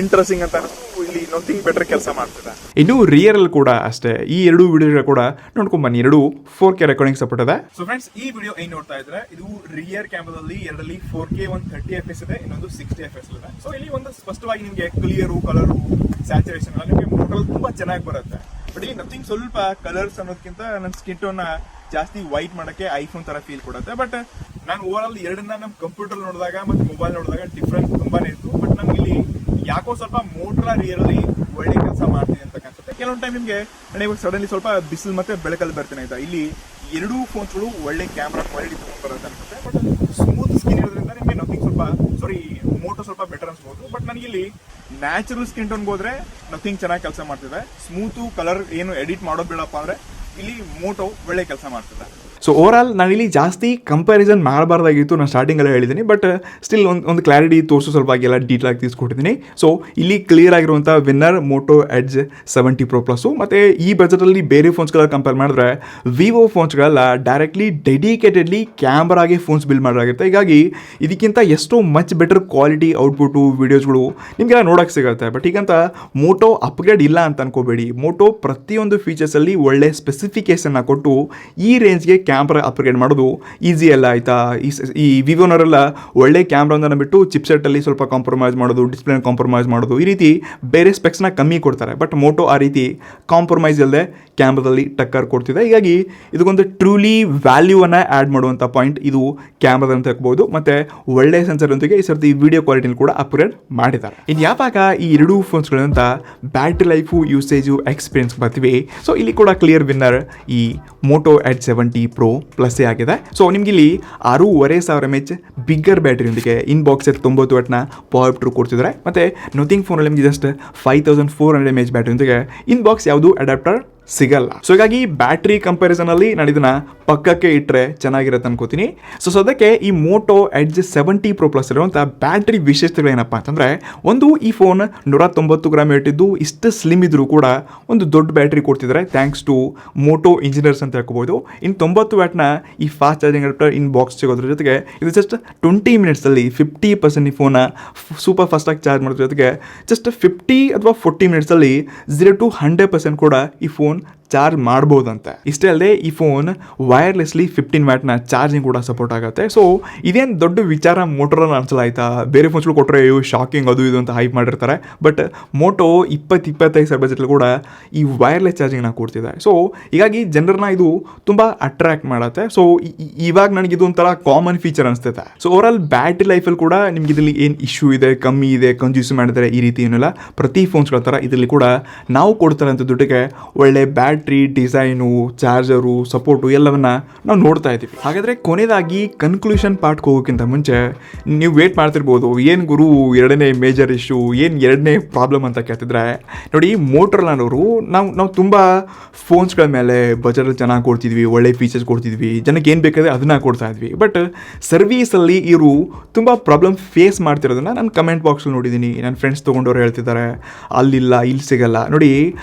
ಇಂಟ್ರೆಸ್ಟಿಂಗ್ ಅಂತ ಅನಿಸ್ತು. ಇಲ್ಲಿ ನಥಿಂಗ್ ಬೆಟರ್ ಕೆಲಸ ಮಾಡ್ತಿದೆ. ಇನ್ನು ರಿಯರ್ ಅಲ್ಲಿ ಕೂಡ ಅಷ್ಟೇ, ಈ ಎರಡು ವಿಡಿಯೋಗಳು ಕೂಡ ನೋಡ್ಕೊಂಡ್ ಬನ್ನಿ, ಎರಡು 4K ರೆಕಾರ್ಡಿಂಗ್ ಸಪೋರ್ಟ್ ಇದೆ. ಸೊ ಫ್ರೆಂಡ್ಸ್, ಈ ವಿಡಿಯೋ ಏನ್ ನೋಡ್ತಾ ಇದ್ರೆ ಇದು ರಿಯರ್ ಕ್ಯಾಮ್ರಾದಲ್ಲಿ ಎರಡಲ್ಲಿ 4K ಒಂದು 30 FPS ಇದೆ, ಇನ್ನೊಂದು 60 FPS ಇದೆ. ಸೊ ಇಲ್ಲಿ ಒಂದು ಸ್ಪಷ್ಟವಾಗಿ ನಿಮಗೆ ಕ್ಲಿಯರು, ಕಲರು, ಸ್ಯಾಚುರೇಷನ್ ಎಲ್ಲ ನಿಮಗೆ ಮೋಟೋಲ್ ತುಂಬಾ ಚೆನ್ನಾಗಿ ಬರುತ್ತೆ. ಬಟ್ ಇಲ್ಲಿ ನಥಿಂಗ್ ಸ್ವಲ್ಪ ಕಲರ್ಸ್ ಅನ್ನೋದಕ್ಕಿಂತ ನನ್ನ ಸ್ಕಿನ್ ಟೋನ್ ಜಾಸ್ತಿ ವೈಟ್ ಮಾಡಕ್ಕೆ ಐಫೋನ್ ತರ ಫೀಲ್ ಕೊಡುತ್ತೆ. ಬಟ್ ನಾನು ಓವರ್ ಆಲ್ ಎರಡನ್ನ ನಮ್ಮ ಕಂಪ್ಯೂಟರ್ ನೋಡಿದಾಗ ಮತ್ತು ಮೊಬೈಲ್ ನೋಡಿದಾಗ ಡಿಫ್ರೆನ್ಸ್ ತುಂಬಾನೇ ಇತ್ತು. ಬಟ್ ನಮ್ಗೆ ಇಲ್ಲಿ ಯಾಕೋ ಸ್ವಲ್ಪ ಮೋಟ್ರಾ ರಿಯರ್ ಅಲ್ಲಿ ಒಳ್ಳೆ ಕೆಲಸ ಮಾಡ್ತೀನಿ ಅಂತ ಕಾಣಿಸುತ್ತೆ. ಕೆಲವೊಂದು ಟೈಮ್ ನಿಮಗೆ ನಾನು ಇವಾಗ ಸಡನ್ಲಿ ಸ್ವಲ್ಪ ಬಿಸಿಲು ಮತ್ತೆ ಬೆಳಕಲ್ಲಿ ಬರ್ತೀನಿ ಆಯ್ತಾ, ಇಲ್ಲಿ ಎರಡೂ ಫೋನ್ಸ್ಗಳು ಒಳ್ಳೆ ಕ್ಯಾಮ್ರಾ ಕ್ವಾಲಿಟಿ ತಗೊಂಡ್ ಬರುತ್ತೆ ಅನ್ಸುತ್ತೆ. ಬಟ್ ಸ್ಮೂತ್ ಸ್ಕಿನ್ ಇರೋದ್ರಿಂದ ನಿಮಗೆ ನಥಿಂಗ್ ಮೋಟೋ ಸ್ವಲ್ಪ ಬೆಟರ್ ಅನ್ಸ್ಬೋದು. ಬಟ್ ನನಗೆ ಇಲ್ಲಿ ನ್ಯಾಚುರಲ್ ಸ್ಕಿನ್ ಟೋನ್ಗೆ ಹೋದ್ರೆ ನಥಿಂಗ್ ಚೆನ್ನಾಗಿ ಕೆಲಸ ಮಾಡ್ತಿದೆ. ಸ್ಮೂತು ಕಲರ್ ಏನು ಎಡಿಟ್ ಮಾಡೋದು ಬೇಡಪ್ಪ ಅಂದ್ರೆ ಇಲ್ಲಿ ಮೋಟೋ ಒಳ್ಳೆ ಕೆಲಸ ಮಾಡ್ತಿದೆ. ಸೊ ಓವರ್ ಆಲ್ ನಾನಿಲ್ಲಿ ಜಾಸ್ತಿ ಕಂಪ್ಯಾರಿಸನ್ ಮಾಡಬಾರ್ದಾಗಿತ್ತು, ನಾನು ಸ್ಟಾರ್ಟಿಂಗಲ್ಲೇ ಹೇಳಿದ್ದೀನಿ. ಬಟ್ ಸ್ಟಿಲ್ ಒಂದು ಕ್ಲಾರಿಟಿ ತೋರಿಸೋ ಸಲುವಾಗಿ ಎಲ್ಲ ಡೀಟೇಲ್ ಆಗಿ ತಿಳಿಸ್ಕೊಟ್ಟಿದ್ದೀನಿ. ಸೊ ಇಲ್ಲಿ ಕ್ಲಿಯರ್ ಆಗಿರುವಂಥ winner Moto Edge 70 Pro plus. ಮತ್ತು ಈ ಬಜೆಟಲ್ಲಿ ಬೇರೆ ಫೋನ್ಸ್ಗಳ ಕಂಪೇರ್ ಮಾಡಿದ್ರೆ ವಿವೋ ಫೋನ್ಸ್ಗಳೆಲ್ಲ ಡೈರೆಕ್ಟ್ಲಿ ಡೆಡಿಕೇಟೆಡ್ಲಿ ಕ್ಯಾಮ್ರಾಗೆ ಫೋನ್ಸ್ ಬಿಲ್ಡ್ ಮಾಡಲಾಗಿರುತ್ತೆ. ಹೀಗಾಗಿ ಇದಕ್ಕಿಂತ ಎಷ್ಟೋ ಮಚ್ ಬೆಟರ್ ಕ್ವಾಲಿಟಿ ಔಟ್ಪುಟ್ಟು ವೀಡಿಯೋಸ್ಗಳು ನಿಮಗೆಲ್ಲ ನೋಡೋಕ್ಕೆ ಸಿಗುತ್ತೆ. ಬಟ್ ಈಗಂತ ಮೋಟೋ ಅಪ್ಗ್ರೇಡ್ ಇಲ್ಲ ಅಂತ ಅನ್ಕೋಬೇಡಿ. ಮೋಟೋ ಪ್ರತಿಯೊಂದು ಫೀಚರ್ಸಲ್ಲಿ ಒಳ್ಳೆ ಸ್ಪೆಸಿಫಿಕೇಷನ್ನ ಕೊಟ್ಟು ಈ ರೇಂಜ್ಗೆ ಕ್ಯಾಮ್ರಾ ಅಪ್ಗ್ರೇಡ್ ಮಾಡೋದು ಈಸಿ ಅಲ್ಲ ಆಯಿತಾ. ಈ ವಿವೋನವರೆಲ್ಲ ಒಳ್ಳೆ ಕ್ಯಾಮ್ರಾನ ಬಿಟ್ಟು ಚಿಪ್ಸೆಟ್ಟಲ್ಲಿ ಸ್ವಲ್ಪ ಕಾಂಪ್ರಮೈಸ್ ಮಾಡೋದು, ಡಿಸ್ಪ್ಲೇನ ಕಾಂಪ್ರಮೈಸ್ ಮಾಡೋದು, ಈ ರೀತಿ ಬೇರೆ ಸ್ಪೆಕ್ಸ್ನ ಕಮ್ಮಿ ಕೊಡ್ತಾರೆ. ಬಟ್ ಮೋಟೋ ಆ ರೀತಿ ಕಾಂಪ್ರಮೈಸ್ ಇಲ್ಲದೆ ಕ್ಯಾಮ್ರಾದಲ್ಲಿ ಟಕ್ಕರ್ ಕೊಡ್ತಿದೆ. ಹೀಗಾಗಿ ಇದಕ್ಕೊಂದು ಟ್ರೂಲಿ ವ್ಯಾಲ್ಯೂವನ್ನು ಆ್ಯಡ್ ಮಾಡುವಂಥ ಪಾಯಿಂಟ್ ಇದು ಕ್ಯಾಮ್ರಾದಲ್ಲಿ ತಗೋಬೋದು. ಮತ್ತು ಒಳ್ಳೆ ಸೆನ್ಸರ್ನೊಂದಿಗೆ ಈ ಸರ್ತಿ ವಿಡಿಯೋ ಕ್ವಾಲಿಟಿನ ಕೂಡ ಅಪ್ಗ್ರೇಡ್ ಮಾಡಿದ್ದಾರೆ. ಇನ್ನು ಯಾವಾಗ ಈ ಎರಡೂ ಫೋನ್ಸ್ಗಳಂತ ಬ್ಯಾಟ್ರಿ ಲೈಫು, ಯೂಸೇಜು, ಎಕ್ಸ್ಪೀರಿಯನ್ಸ್ ಬರ್ತೀವಿ. ಸೊ ಇಲ್ಲಿ ಕೂಡ ಕ್ಲಿಯರ್ ವಿನ್ನರ್ ಈ ಮೋಟೋ ಎಡ್ಜ್ 70 Pro ಪ್ಲಸ್ಸೇ ಆಗಿದೆ. ಸೊ ನಿಮ್ಗೆ ಇಲ್ಲಿ 6500 mAh ಬಿಗ್ಗರ್ ಬ್ಯಾಟ್ರಿಯೊಂದಿಗೆ ಇನ್ ಬಾಕ್ಸ್ 90 ವಾಟ್ನ ಪವರ್ ಟ್ರೂ ಕೊಡ್ತಿದ್ದಾರೆ. ಮತ್ತು ನಥಿಂಗ್ ಫೋನಲ್ಲಿ ನಿಮಗೆ ಜಸ್ಟ್ 5400 mAh ಬ್ಯಾಟ್ರಿಯೊಂದಿಗೆ ಇನ್ ಬಾಕ್ಸ್ ಯಾವುದು ಅಡಾಪ್ಟರ್ ಸಿಗಲ್ಲ. ಸೊ ಹೀಗಾಗಿ ಬ್ಯಾಟ್ರಿ ಕಂಪ್ಯಾರಿಸನ್ ಅಲ್ಲಿ ನಾನು ಇದನ್ನ ಪಕ್ಕಕ್ಕೆ ಇಟ್ಟರೆ ಚೆನ್ನಾಗಿರುತ್ತೆ ಅನ್ಕೋತೀನಿ. ಸೊ ಸದ್ಯಕ್ಕೆ ಈ ಮೋಟೋ ಎಡ್ಜ್ 70 Pro ಪ್ಲಸ್ ಇರುವಂಥ ಬ್ಯಾಟ್ರಿ ವಿಶೇಷತೆಗಳೇನಪ್ಪ ಅಂತಂದರೆ, ಒಂದು ಈ ಫೋನ್ 190 ಗ್ರಾಮ್ ಇಟ್ಟಿದ್ದು ಇಷ್ಟು ಸ್ಲಿಮ್ ಇದ್ರೂ ಕೂಡ ಒಂದು ದೊಡ್ಡ ಬ್ಯಾಟ್ರಿ ಕೊಡ್ತಿದ್ದಾರೆ ಥ್ಯಾಂಕ್ಸ್ ಟು ಮೋಟೋ ಇಂಜಿನಿಯರ್ಸ್ ಅಂತ ಹೇಳ್ಕೋಬೋದು. ಇನ್ನು 90 ವ್ಯಾಟ್ನ ಈ ಫಾಸ್ಟ್ ಚಾರ್ಜಿಂಗ್ ಅಡಾಪ್ಟರ್ ಇನ್ ಬಾಕ್ಸ್ ಸಿಗೋದ್ರ ಜೊತೆಗೆ ಇದು ಜಸ್ಟ್ 20 ಮಿನಿಟ್ಸಲ್ಲಿ 50% ಈ ಫೋನ್ನ ಸೂಪರ್ ಫಾಸ್ಟಾಗಿ ಚಾರ್ಜ್ ಮಾಡೋದ್ರ ಜೊತೆಗೆ ಜಸ್ಟ್ 50 ಅಥವಾ 40 ಮಿನಿಟ್ಸಲ್ಲಿ 0 to 100% ಕೂಡ ಈ ಫೋನ್ ಚಾರ್ಜ್ ಮಾಡ್ಬೋದಂತೆ. ಇಷ್ಟೇ ಅಲ್ಲದೆ ಈ ಫೋನ್ ವೈರ್ಲೆಸ್ಲಿ 15 ವ್ಯಾಟ್ನ ಚಾರ್ಜಿಂಗ್ ಕೂಡ ಸಪೋರ್ಟ್ ಆಗುತ್ತೆ. ಸೊ ಇದೇನು ದೊಡ್ಡ ವಿಚಾರ ಮೋಟೋರಲ್ಲಿ ಅನ್ಸಲ್ಲ ಆಯ್ತಾ. ಬೇರೆ ಫೋನ್ಸ್ಗಳು ಕೊಟ್ಟರೆ ಶಾಕಿಂಗ್ ಅದು ಇದು ಅಂತ ಹೈಪ್ ಮಾಡಿರ್ತಾರೆ. ಬಟ್ ಮೋಟೋ 20-25 ಸಾವಿರ ಬಜೆಟಲ್ಲಿ ಕೂಡ ಈ ವೈರ್ಲೆಸ್ ಚಾರ್ಜಿಂಗ್ನ ಕೊಡ್ತಿದೆ. ಸೊ ಹೀಗಾಗಿ ಜನರನ್ನ ಇದು ತುಂಬ ಅಟ್ರಾಕ್ಟ್ ಮಾಡುತ್ತೆ. ಸೊ ಇವಾಗ ನನಗಿದು ಒಂಥರ ಕಾಮನ್ ಫೀಚರ್ ಅನಿಸ್ತೈತೆ. ಸೊ ಓವರ್ ಆಲ್ ಬ್ಯಾಟ್ರಿ ಲೈಫಲ್ಲಿ ಕೂಡ ನಿಮ್ಗೆ ಇದರಲ್ಲಿ ಏನು ಇಶ್ಯೂ ಇದೆ, ಕಮ್ಮಿ ಇದೆ, ಕನ್ಸ್ಯೂಸ್ ಮಾಡಿದರೆ ಈ ರೀತಿ ಏನಿಲ್ಲ. ಪ್ರತಿ ಫೋನ್ಸ್ಗಳ ಥರ ಇದರಲ್ಲಿ ಕೂಡ ನಾವು ಕೊಡ್ತಾರೆ ಅಂತ ದುಡ್ಡಿಗೆ ಒಳ್ಳೆ ಬ್ಯಾಟ್ರಿ, ಡಿಸೈನು, ಚಾರ್ಜರು, ಸಪೋರ್ಟು ಎಲ್ಲವನ್ನ ನಾವು ನೋಡ್ತಾ ಇದ್ದೀವಿ. ಹಾಗಾದರೆ ಕೊನೆಯದಾಗಿ ಕನ್ಕ್ಲೂಷನ್ ಪಾರ್ಟ್ಗೆ ಹೋಗೋಕ್ಕಿಂತ ಮುಂಚೆ ನೀವು ವೇಟ್ ಮಾಡ್ತಿರ್ಬೋದು, ಏನು ಗುರು ಎರಡನೇ ಮೇಜರ್ ಇಶ್ಯೂ, ಏನು ಎರಡನೇ ಪ್ರಾಬ್ಲಮ್ ಅಂತ ಕೇಳ್ತಿದ್ರೆ, ನೋಡಿ ಮೋಟೋರೋಲಾನವರು ನಾವು ತುಂಬ ಫೋನ್ಸ್ಗಳ ಮೇಲೆ ಬಜೆಟಲ್ಲಿ ಚೆನ್ನಾಗಿ ಕೊಡ್ತಿದ್ವಿ, ಒಳ್ಳೆ ಫೀಚರ್ಸ್ ಕೊಡ್ತಿದ್ವಿ, ಜನಕ್ಕೆ ಏನು ಬೇಕಾದರೆ ಅದನ್ನು ಕೊಡ್ತಾ ಇದ್ವಿ. ಬಟ್ ಸರ್ವೀಸಲ್ಲಿ ಇವರು ತುಂಬ ಪ್ರಾಬ್ಲಮ್ ಫೇಸ್ ಮಾಡ್ತಿರೋದನ್ನ ನಾನು ಕಮೆಂಟ್ ಬಾಕ್ಸಲ್ಲಿ ನೋಡಿದ್ದೀನಿ. ನನ್ನ ಫ್ರೆಂಡ್ಸ್ ತೊಗೊಂಡವ್ರು ಹೇಳ್ತಿದ್ದಾರೆ ಅಲ್ಲಿಲ್ಲ, ಇಲ್ಲಿ ಸಿಗಲ್ಲ. ನೋಡಿ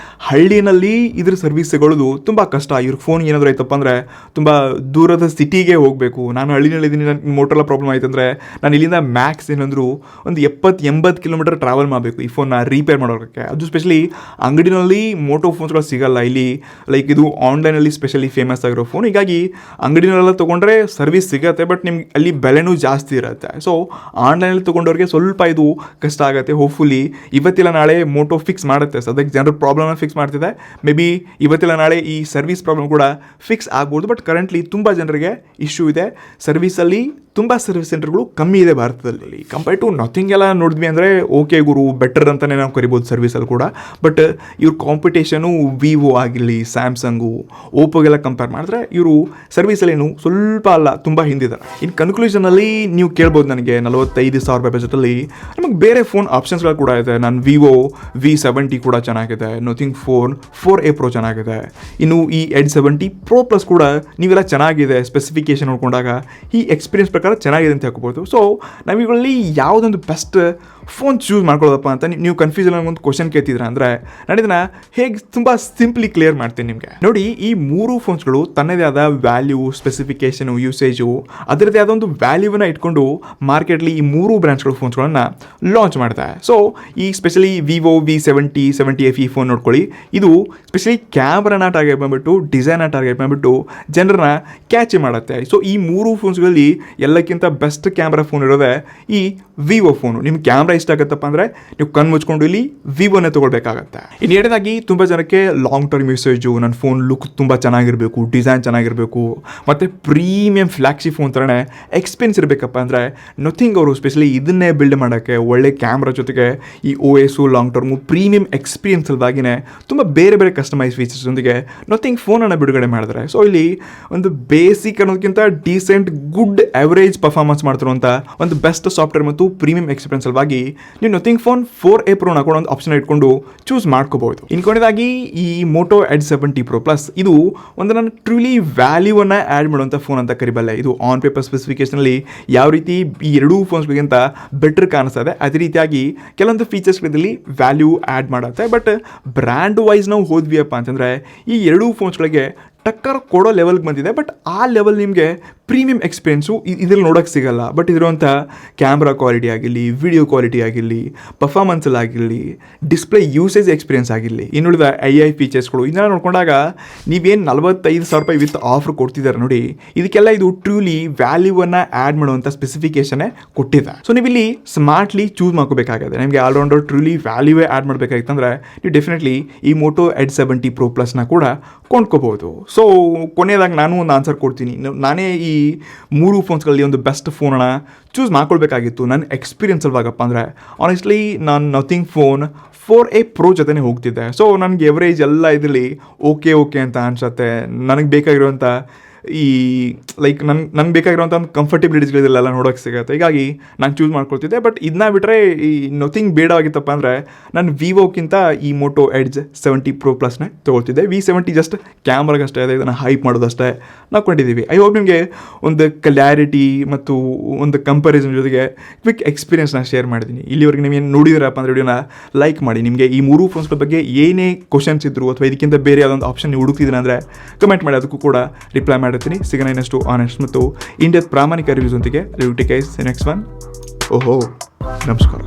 ಹಳ್ಳಿನಲ್ಲಿ ಇದ್ರ ಸರ್ವಿಸ್ ಸಿಗೋದು ತುಂಬ ಕಷ್ಟ. ಇವ್ರ ಫೋನ್ ಏನಾದರೂ ಆಯ್ತಪ್ಪ ಅಂದರೆ ತುಂಬ ದೂರದ ಸಿಟಿಗೆ ಹೋಗಬೇಕು. ನಾನು ಹಳ್ಳಿನಲ್ಲಿದ್ದೀನಿ, ನನ್ನ ಮೋಟೋಲ್ಲ ಪ್ರಾಬ್ಲಮ್ ಆಯ್ತು ಅಂದರೆ ನಾನು ಇಲ್ಲಿಂದ ಮ್ಯಾಕ್ಸ್ ಏನಂದ್ರು ಒಂದು 70-80 ಕಿಲೋಮೀಟರ್ ಟ್ರಾವೆಲ್ ಮಾಡಬೇಕು ಈ ಫೋನ್ನ ರೀಪೇರ್ ಮಾಡೋಕ್ಕೆ. ಅದು ಸ್ಪೆಷಲಿ ಅಂಗಡಿನಲ್ಲಿ ಮೋಟೋ ಫೋನ್ಸ್ಗಳು ಸಿಗಲ್ಲ ಇಲ್ಲಿ. ಲೈಕ್ ಇದು ಆನ್ಲೈನಲ್ಲಿ ಸ್ಪೆಷಲಿ ಫೇಮಸ್ ಆಗಿರೋ ಫೋನ್. ಹೀಗಾಗಿ ಅಂಗಡಿನಲ್ಲೆಲ್ಲ ತೊಗೊಂಡ್ರೆ ಸರ್ವಿಸ್ ಸಿಗುತ್ತೆ, ಬಟ್ ನಿಮ್ಗೆ ಅಲ್ಲಿ ಬೆಲೆನೂ ಜಾಸ್ತಿ ಇರುತ್ತೆ. ಸೊ ಆನ್ಲೈನಲ್ಲಿ ತೊಗೊಂಡವ್ರಿಗೆ ಸ್ವಲ್ಪ ಇದು ಕಷ್ಟ ಆಗುತ್ತೆ. ಹೋಪ್ಫುಲಿ ಇವತ್ತಿಲ್ಲ ನಾಳೆ ಮೋಟೋ ಫಿಕ್ಸ್ ಮಾಡುತ್ತೆ. ಸದ್ಯಕ್ಕೆ ಜನರ ಪ್ರಾಬ್ಲಮ್ನ ಫಿಕ್ಸ್ ಮಾಡ್ತಿದೆ. ಮೇ ಬಿ ಇವತ್ತಿಲ್ಲ ನಾಳೆ ಈ ಸರ್ವಿಸ್ ಪ್ರಾಬ್ಲಮ್ ಕೂಡ ಫಿಕ್ಸ್ ಆಗ್ಬೋದು. ಬಟ್ ಕರೆಂಟ್ಲಿ ತುಂಬ ಜನರಿಗೆ ಇಶ್ಯೂ ಇದೆ. ಸರ್ವಿಸಲ್ಲಿ ತುಂಬ ಸರ್ವಿಸ್ ಸೆಂಟರ್ಗಳು ಕಮ್ಮಿ ಇದೆ ಭಾರತದಲ್ಲಿ. ಕಂಪೇರ್ ಟು ನಥಿಂಗ್ ಎಲ್ಲ ನೋಡಿದ್ವಿ ಅಂದರೆ ಓಕೆ ಗುರು ಬೆಟರ್ ಅಂತಲೇ ನಾವು ಕರಿಬೋದು ಸರ್ವಿಸಲ್ಲಿ ಕೂಡ. ಬಟ್ ಇವ್ರ ಕಾಂಪಿಟೇಷನು ವಿವೋ ಆಗಿರಲಿ, ಸ್ಯಾಮ್ಸಂಗು, ಓಪೋಗೆಲ್ಲ ಕಂಪೇರ್ ಮಾಡಿದ್ರೆ ಇವರು ಸರ್ವಿಸಲ್ಲೇನು ಸ್ವಲ್ಪ ಅಲ್ಲ ತುಂಬ ಹಿಂದಿದ್ದಾರೆ. ಇನ್ನು ಕನ್ಕ್ಲೂಷನಲ್ಲಿ ನೀವು ಕೇಳ್ಬೋದು ನನಗೆ 45,000 ರೂಪಾಯಿ ಬಜೆಟಲ್ಲಿ ನಮಗೆ ಬೇರೆ ಫೋನ್ ಆಪ್ಷನ್ಸ್ಗಳು ಕೂಡ ಇದೆ. ನಾನು ವಿವೋ V70 ಕೂಡ ಚೆನ್ನಾಗಿದೆ, ನಥಿಂಗ್ ಫೋನ್ 4A Pro ಚೆನ್ನಾಗಿದೆ, ಇನ್ನು ಈ ಎಡ್ಜ್ 70 Pro ಪ್ಲಸ್ ಕೂಡ ನೀವೆಲ್ಲ ಚೆನ್ನಾಗಿದೆ ಸ್ಪೆಸಿಫಿಕೇಶನ್ ನೋಡ್ಕೊಂಡಾಗ ಈ ಎಕ್ಸ್ಪೀರಿಯನ್ಸ್ ಪ್ರಕಾರ ಚೆನ್ನಾಗಿದೆ ಅಂತ ಹೇಳ್ಕೊಬೋದು. ಸೊ ನಾವಿಗಳಲ್ಲಿ ಯಾವುದೊಂದು ಬೆಸ್ಟ್ ಫೋನ್ ಚೂಸ್ ಮಾಡ್ಕೊಳ್ಳೋದಪ್ಪ ಅಂತ ನೀವು ಕನ್ಫ್ಯೂಷನ್ ಒಂದು ಕ್ವಶನ್ ಕೇಳ್ತಿದ್ರ ಅಂದರೆ ನಾನು ಇದನ್ನು ಹೇಗೆ ತುಂಬ ಸಿಂಪ್ಲಿ ಕ್ಲಿಯರ್ ಮಾಡ್ತೀನಿ ನಿಮಗೆ. ನೋಡಿ, ಈ ಮೂರು ಫೋನ್ಸ್ಗಳು ತನ್ನದೇ ಆದ ವ್ಯಾಲ್ಯೂ, ಸ್ಪೆಸಿಫಿಕೇಶನು, ಯೂಸೇಜು ಅದರದ್ದೇ ಆದ ಒಂದು ವ್ಯಾಲ್ಯೂವನ್ನು ಇಟ್ಕೊಂಡು ಮಾರ್ಕೆಟ್ಲಿ ಈ ಮೂರು ಬ್ರ್ಯಾಂಡ್ಸ್ಗಳು ಫೋನ್ಸ್ಗಳನ್ನು ಲಾಂಚ್ ಮಾಡ್ತಾರೆ. ಸೊ ಈ ಸ್ಪೆಷಲಿ ವಿವೋ V70 ಈ ಫೋನ್ ನೋಡ್ಕೊಳ್ಳಿ, ಇದು ಸ್ಪೆಷಲಿ ಕ್ಯಾಮ್ರಾನ ಟಾರ್ಗೆಟ್ ಬಂದ್ಬಿಟ್ಟು, ಡಿಸೈನ್ನ ಟಾರ್ಗೆಟ್ ಬಂದ್ಬಿಟ್ಟು ಜನರನ್ನ ಕ್ಯಾಚ್ ಮಾಡುತ್ತೆ. ಸೊ ಈ ಮೂರು ಫೋನ್ಸ್ಗಳಲ್ಲಿ ಎಲ್ಲಕ್ಕಿಂತ ಬೆಸ್ಟ್ ಕ್ಯಾಮ್ರಾ ಫೋನ್ ಇರೋದೇ ಈ ವಿವೋ ಫೋನು. ನಿಮ್ಗೆ ಕ್ಯಾಮ್ರಾ ಇಷ್ಟ ಆಗುತ್ತಪ್ಪ ಅಂದರೆ ನೀವು ಕಣ್ಣು ಮುಚ್ಕೊಂಡು ಇಲ್ಲಿ ವಿವೋನೇ ತೊಗೊಳ್ಬೇಕಾಗತ್ತೆ. ಇನ್ನು ಎರಡನೇದಾಗಿ ತುಂಬ ಜನಕ್ಕೆ ಲಾಂಗ್ ಟರ್ಮ್ ಯೂಸೇಜು, ನನ್ನ ಫೋನ್ ಲುಕ್ ತುಂಬ ಚೆನ್ನಾಗಿರಬೇಕು, ಡಿಸೈನ್ ಚೆನ್ನಾಗಿರಬೇಕು ಮತ್ತು ಪ್ರೀಮಿಯಂ ಫ್ಲ್ಯಾಗ್ಶಿಪ್ ಫೋನ್ ಥರನೇ ಎಕ್ಸ್ಪೆನ್ಸ್ ಇರಬೇಕಪ್ಪ ಅಂದರೆ ನಥಿಂಗ್ ಅವರು ಸ್ಪೆಷಲಿ ಇದನ್ನೇ ಬಿಲ್ಡ್ ಮಾಡೋಕ್ಕೆ ಒಳ್ಳೆ ಕ್ಯಾಮ್ರಾ ಜೊತೆಗೆ ಈ OS long term premium experience ಅಲ್ವಾಗಿನೇ ತುಂಬ ಬೇರೆ ಬೇರೆ ಕಸ್ಟಮೈಸ್ ಫೀಚರ್ಸ್ನೊಂದಿಗೆ ನಥಿಂಗ್ ಫೋನನ್ನು ಬಿಡುಗಡೆ ಮಾಡಿದ್ದಾರೆ. ಸೊ ಇಲ್ಲಿ ಒಂದು ಬೇಸಿಕ್ ಅನ್ನೋದಕ್ಕಿಂತ ಡೀಸೆಂಟ್ ಗುಡ್ ಅವರೇಜ್ ಪರ್ಫಾರ್ಮೆನ್ಸ್ ಮಾಡ್ತಿರುವಂಥ ಒಂದು ಬೆಸ್ಟ್ ಸಾಫ್ಟ್ವೇರ್ ಮತ್ತು ಪ್ರೀಮಿಯಂ ಎಕ್ಸ್ಪೀರಿಯನ್ಸ್ ಅಲ್ವಾಗಿ ನೀವು ನಥಿಂಗ್ ಫೋನ್ 4A Pro ಕೂಡ ಒಂದು ಆಪ್ಷನ್ ಇಟ್ಕೊಂಡು ಚೂಸ್ ಮಾಡ್ಕೋಬಹುದು. ಇನ್ಕೊಂಡಾಗಿ ಈ Moto Edge 70 Pro Plus ಇದು ಒಂದು ನಾನು ಟ್ರೂಲಿ ವ್ಯಾಲ್ಯೂವನ್ನು ಆ್ಯಡ್ ಮಾಡುವಂಥ ಫೋನ್ ಅಂತ ಕರಿಬಲ್ಲೆ. ಇದು ಆನ್ ಪೇಪರ್ ಸ್ಪೆಸಿಫಿಕೇಷನಲ್ಲಿ ಯಾವ ರೀತಿ ಈ ಎರಡೂ ಫೋನ್ಸ್ಗಳಿಗಿಂತ ಬೆಟರ್ ಕಾಣಿಸ್ತಾ ಇದೆ, ಅದೇ ರೀತಿಯಾಗಿ ಕೆಲವೊಂದು ಫೀಚರ್ಸ್ಗಳಲ್ಲಿ ವ್ಯಾಲ್ಯೂ ಆ್ಯಡ್ ಮಾಡುತ್ತೆ. ಬಟ್ ಬ್ರ್ಯಾಂಡ್ ವೈಸ್ ನಾವು ಹೋದ್ವಿಯಪ್ಪ ಅಂತಂದರೆ ಈ ಎರಡೂ ಫೋನ್ಸ್ಗಳಿಗೆ ಟಕ್ಕರ್ ಕೊಡೋ ಲೆವೆಲ್ಗೆ ಬಂದಿದೆ. ಬಟ್ ಆ ಲೆವೆಲ್ ನಿಮಗೆ ಪ್ರೀಮಿಯಂ ಎಕ್ಸ್ಪೀರಿಯನ್ಸು ಇದ್ರಲ್ಲಿ ನೋಡೋಕ್ಕೆ ಸಿಗಲ್ಲ. ಬಟ್ ಇದಿರುವಂಥ ಕ್ಯಾಮ್ರಾ ಕ್ವಾಲಿಟಿ ಆಗಿರಲಿ, ವಿಡಿಯೋ ಕ್ವಾಲಿಟಿ ಆಗಿರಲಿ, ಪರ್ಫಾರ್ಮೆನ್ಸಲ್ಲಿ ಆಗಿರಲಿ, ಡಿಸ್ಪ್ಲೇ ಯೂಸೇಜ್ ಎಕ್ಸ್ಪೀರಿಯನ್ಸ್ ಆಗಿರಲಿ, ಇನ್ನುಳಿದ AI ಫೀಚರ್ಸ್ಗಳು ಇದನ್ನ ನೋಡ್ಕೊಂಡಾಗ ನೀವೇನು 45,000 ರೂಪಾಯಿ ವಿತ್ ಆಫರ್ ಕೊಡ್ತಿದ್ದಾರೆ ನೋಡಿ, ಇದಕ್ಕೆಲ್ಲ ಇದು ಟ್ರೂಲಿ ವ್ಯಾಲ್ಯೂವನ್ನು ಆ್ಯಡ್ ಮಾಡುವಂಥ ಸ್ಪೆಸಿಫಿಕೇಷನ್ನೇ ಕೊಟ್ಟಿದೆ. ಸೊ ನೀವು ಇಲ್ಲಿ ಸ್ಮಾರ್ಟ್ಲಿ ಚೂಸ್ ಮಾಡ್ಕೋಬೇಕಾಗಿದೆ. ನಿಮಗೆ ಆಲ್ರೌಂಡರ್ ಟ್ರೂಲಿ ವ್ಯಾಲ್ಯೂವೇ ಆ್ಯಡ್ ಮಾಡಬೇಕಾಗಿತ್ತಂದ್ರೆ ನೀವು ಡೆಫಿನೆಟ್ಲಿ ಈ Moto Edge 70 Pro Plusನ ಕೂಡ ಕೊಂಡ್ಕೋಬೋದು. ಸೊ ಕೊನೆಯದಾಗಿ ನಾನು ಒಂದು ಆನ್ಸರ್ ಕೊಡ್ತೀನಿ. ನಾನೇ ಈ ಮೂರು ಫೋನ್ಸ್ಗಳಲ್ಲಿ ಒಂದು ಬೆಸ್ಟ್ ಫೋನನ್ನು ಚೂಸ್ ಮಾಡ್ಕೊಳ್ಬೇಕಾಗಿತ್ತು ನನ್ನ ಎಕ್ಸ್ಪೀರಿಯನ್ಸ್ ಅಲ್ವಾಗಪ್ಪ ಅಂದರೆ ಆನೆಸ್ಟ್ಲಿ ನಾನು ನಥಿಂಗ್ ಫೋನ್ 4A Pro ಜೊತೆನೇ ಹೋಗ್ತಿದ್ದೆ. ಸೊ ನನಗೆ ಎವರೇಜ್ ಎಲ್ಲ ಇದರಲ್ಲಿ ಓಕೆ ಅಂತ ಅನ್ಸುತ್ತೆ. ನನಗೆ ಬೇಕಾಗಿರುವಂಥ ಈ ಲೈಕ್ ನನಗೆ ಬೇಕಾಗಿರುವಂಥ ಒಂದು ಕಂಫರ್ಟಬಿಲಿಟೀಸ್ಗಳಿದೆಲ್ಲ ನೋಡೋಕ್ಕೆ ಸಿಗುತ್ತೆ. ಹೀಗಾಗಿ ನಾನು ಚೂಸ್ ಮಾಡ್ಕೊಳ್ತಿದ್ದೆ. ಬಟ್ ಇದನ್ನ ಬಿಟ್ಟರೆ ಈ ನಥಿಂಗ್ ಬೇಡವಾಗಿತ್ತಪ್ಪ ಅಂದರೆ ನಾನು ವಿವೋಕ್ಕಿಂತ ಈ Moto Edge 70 Pro Plusನೇ ತೊಗೊಳ್ತಿದ್ದೆ. V70 ಜಸ್ಟ್ ಕ್ಯಾಮ್ರಾಗಷ್ಟೇ ಇದೆ, ಇದನ್ನು ಹೈಪ್ ಮಾಡೋದಷ್ಟೇ ನಾವು ಕೊಂಡಿದ್ದೀವಿ. ಐ ಹೋಪ್ ನಿಮಗೆ ಒಂದು ಕ್ಲಾರಿಟಿ ಮತ್ತು ಒಂದು ಕಂಪ್ಯಾರಿಸನ್ ಜೊತೆಗೆ ಕ್ವಿಕ್ ಎಕ್ಸ್ಪೀರಿಯನ್ಸ್ನ ಶೇರ್ ಮಾಡಿದ್ದೀನಿ. ಇಲ್ಲಿವರೆಗೆ ನೀವೇನು ನೋಡಿದಿರಪ್ಪ ಅಂದರೆ ವಿಡಿಯೋನ ಲೈಕ್ ಮಾಡಿ. ನಿಮಗೆ ಈ ಮೂರು ಫೋನ್ಸ್ಗಳ ಬಗ್ಗೆ ಏನೇ ಕ್ವಶನ್ಸ್ ಇದ್ದರು ಅಥವಾ ಇದಕ್ಕಿಂತ ಬೇರೆ ಯಾವುದೊಂದು ಆಪ್ಷನ್ ನೀವು ಹುಡುಕ್ತಿದ್ದೀನಿ ಅಂದರೆ ಕಮೆಂಟ್ ಮಾಡಿ, ಅದಕ್ಕೂ ಕೂಡ ರಿಪ್ಲೈ ಮಾಡ್ತೀನಿ. ಸಿಗೋಣ ಇನ್ನಷ್ಟು ಆನೆಸ್ಟ್ ಮತ್ತು ಇಂಡಿಯಾದ ಪ್ರಾಮಾಣಿಕ ರಿವ್ಯೂಸ್ ಒಂದಿಗೆ. Next one. ಓಹೋ, ನಮಸ್ಕಾರ.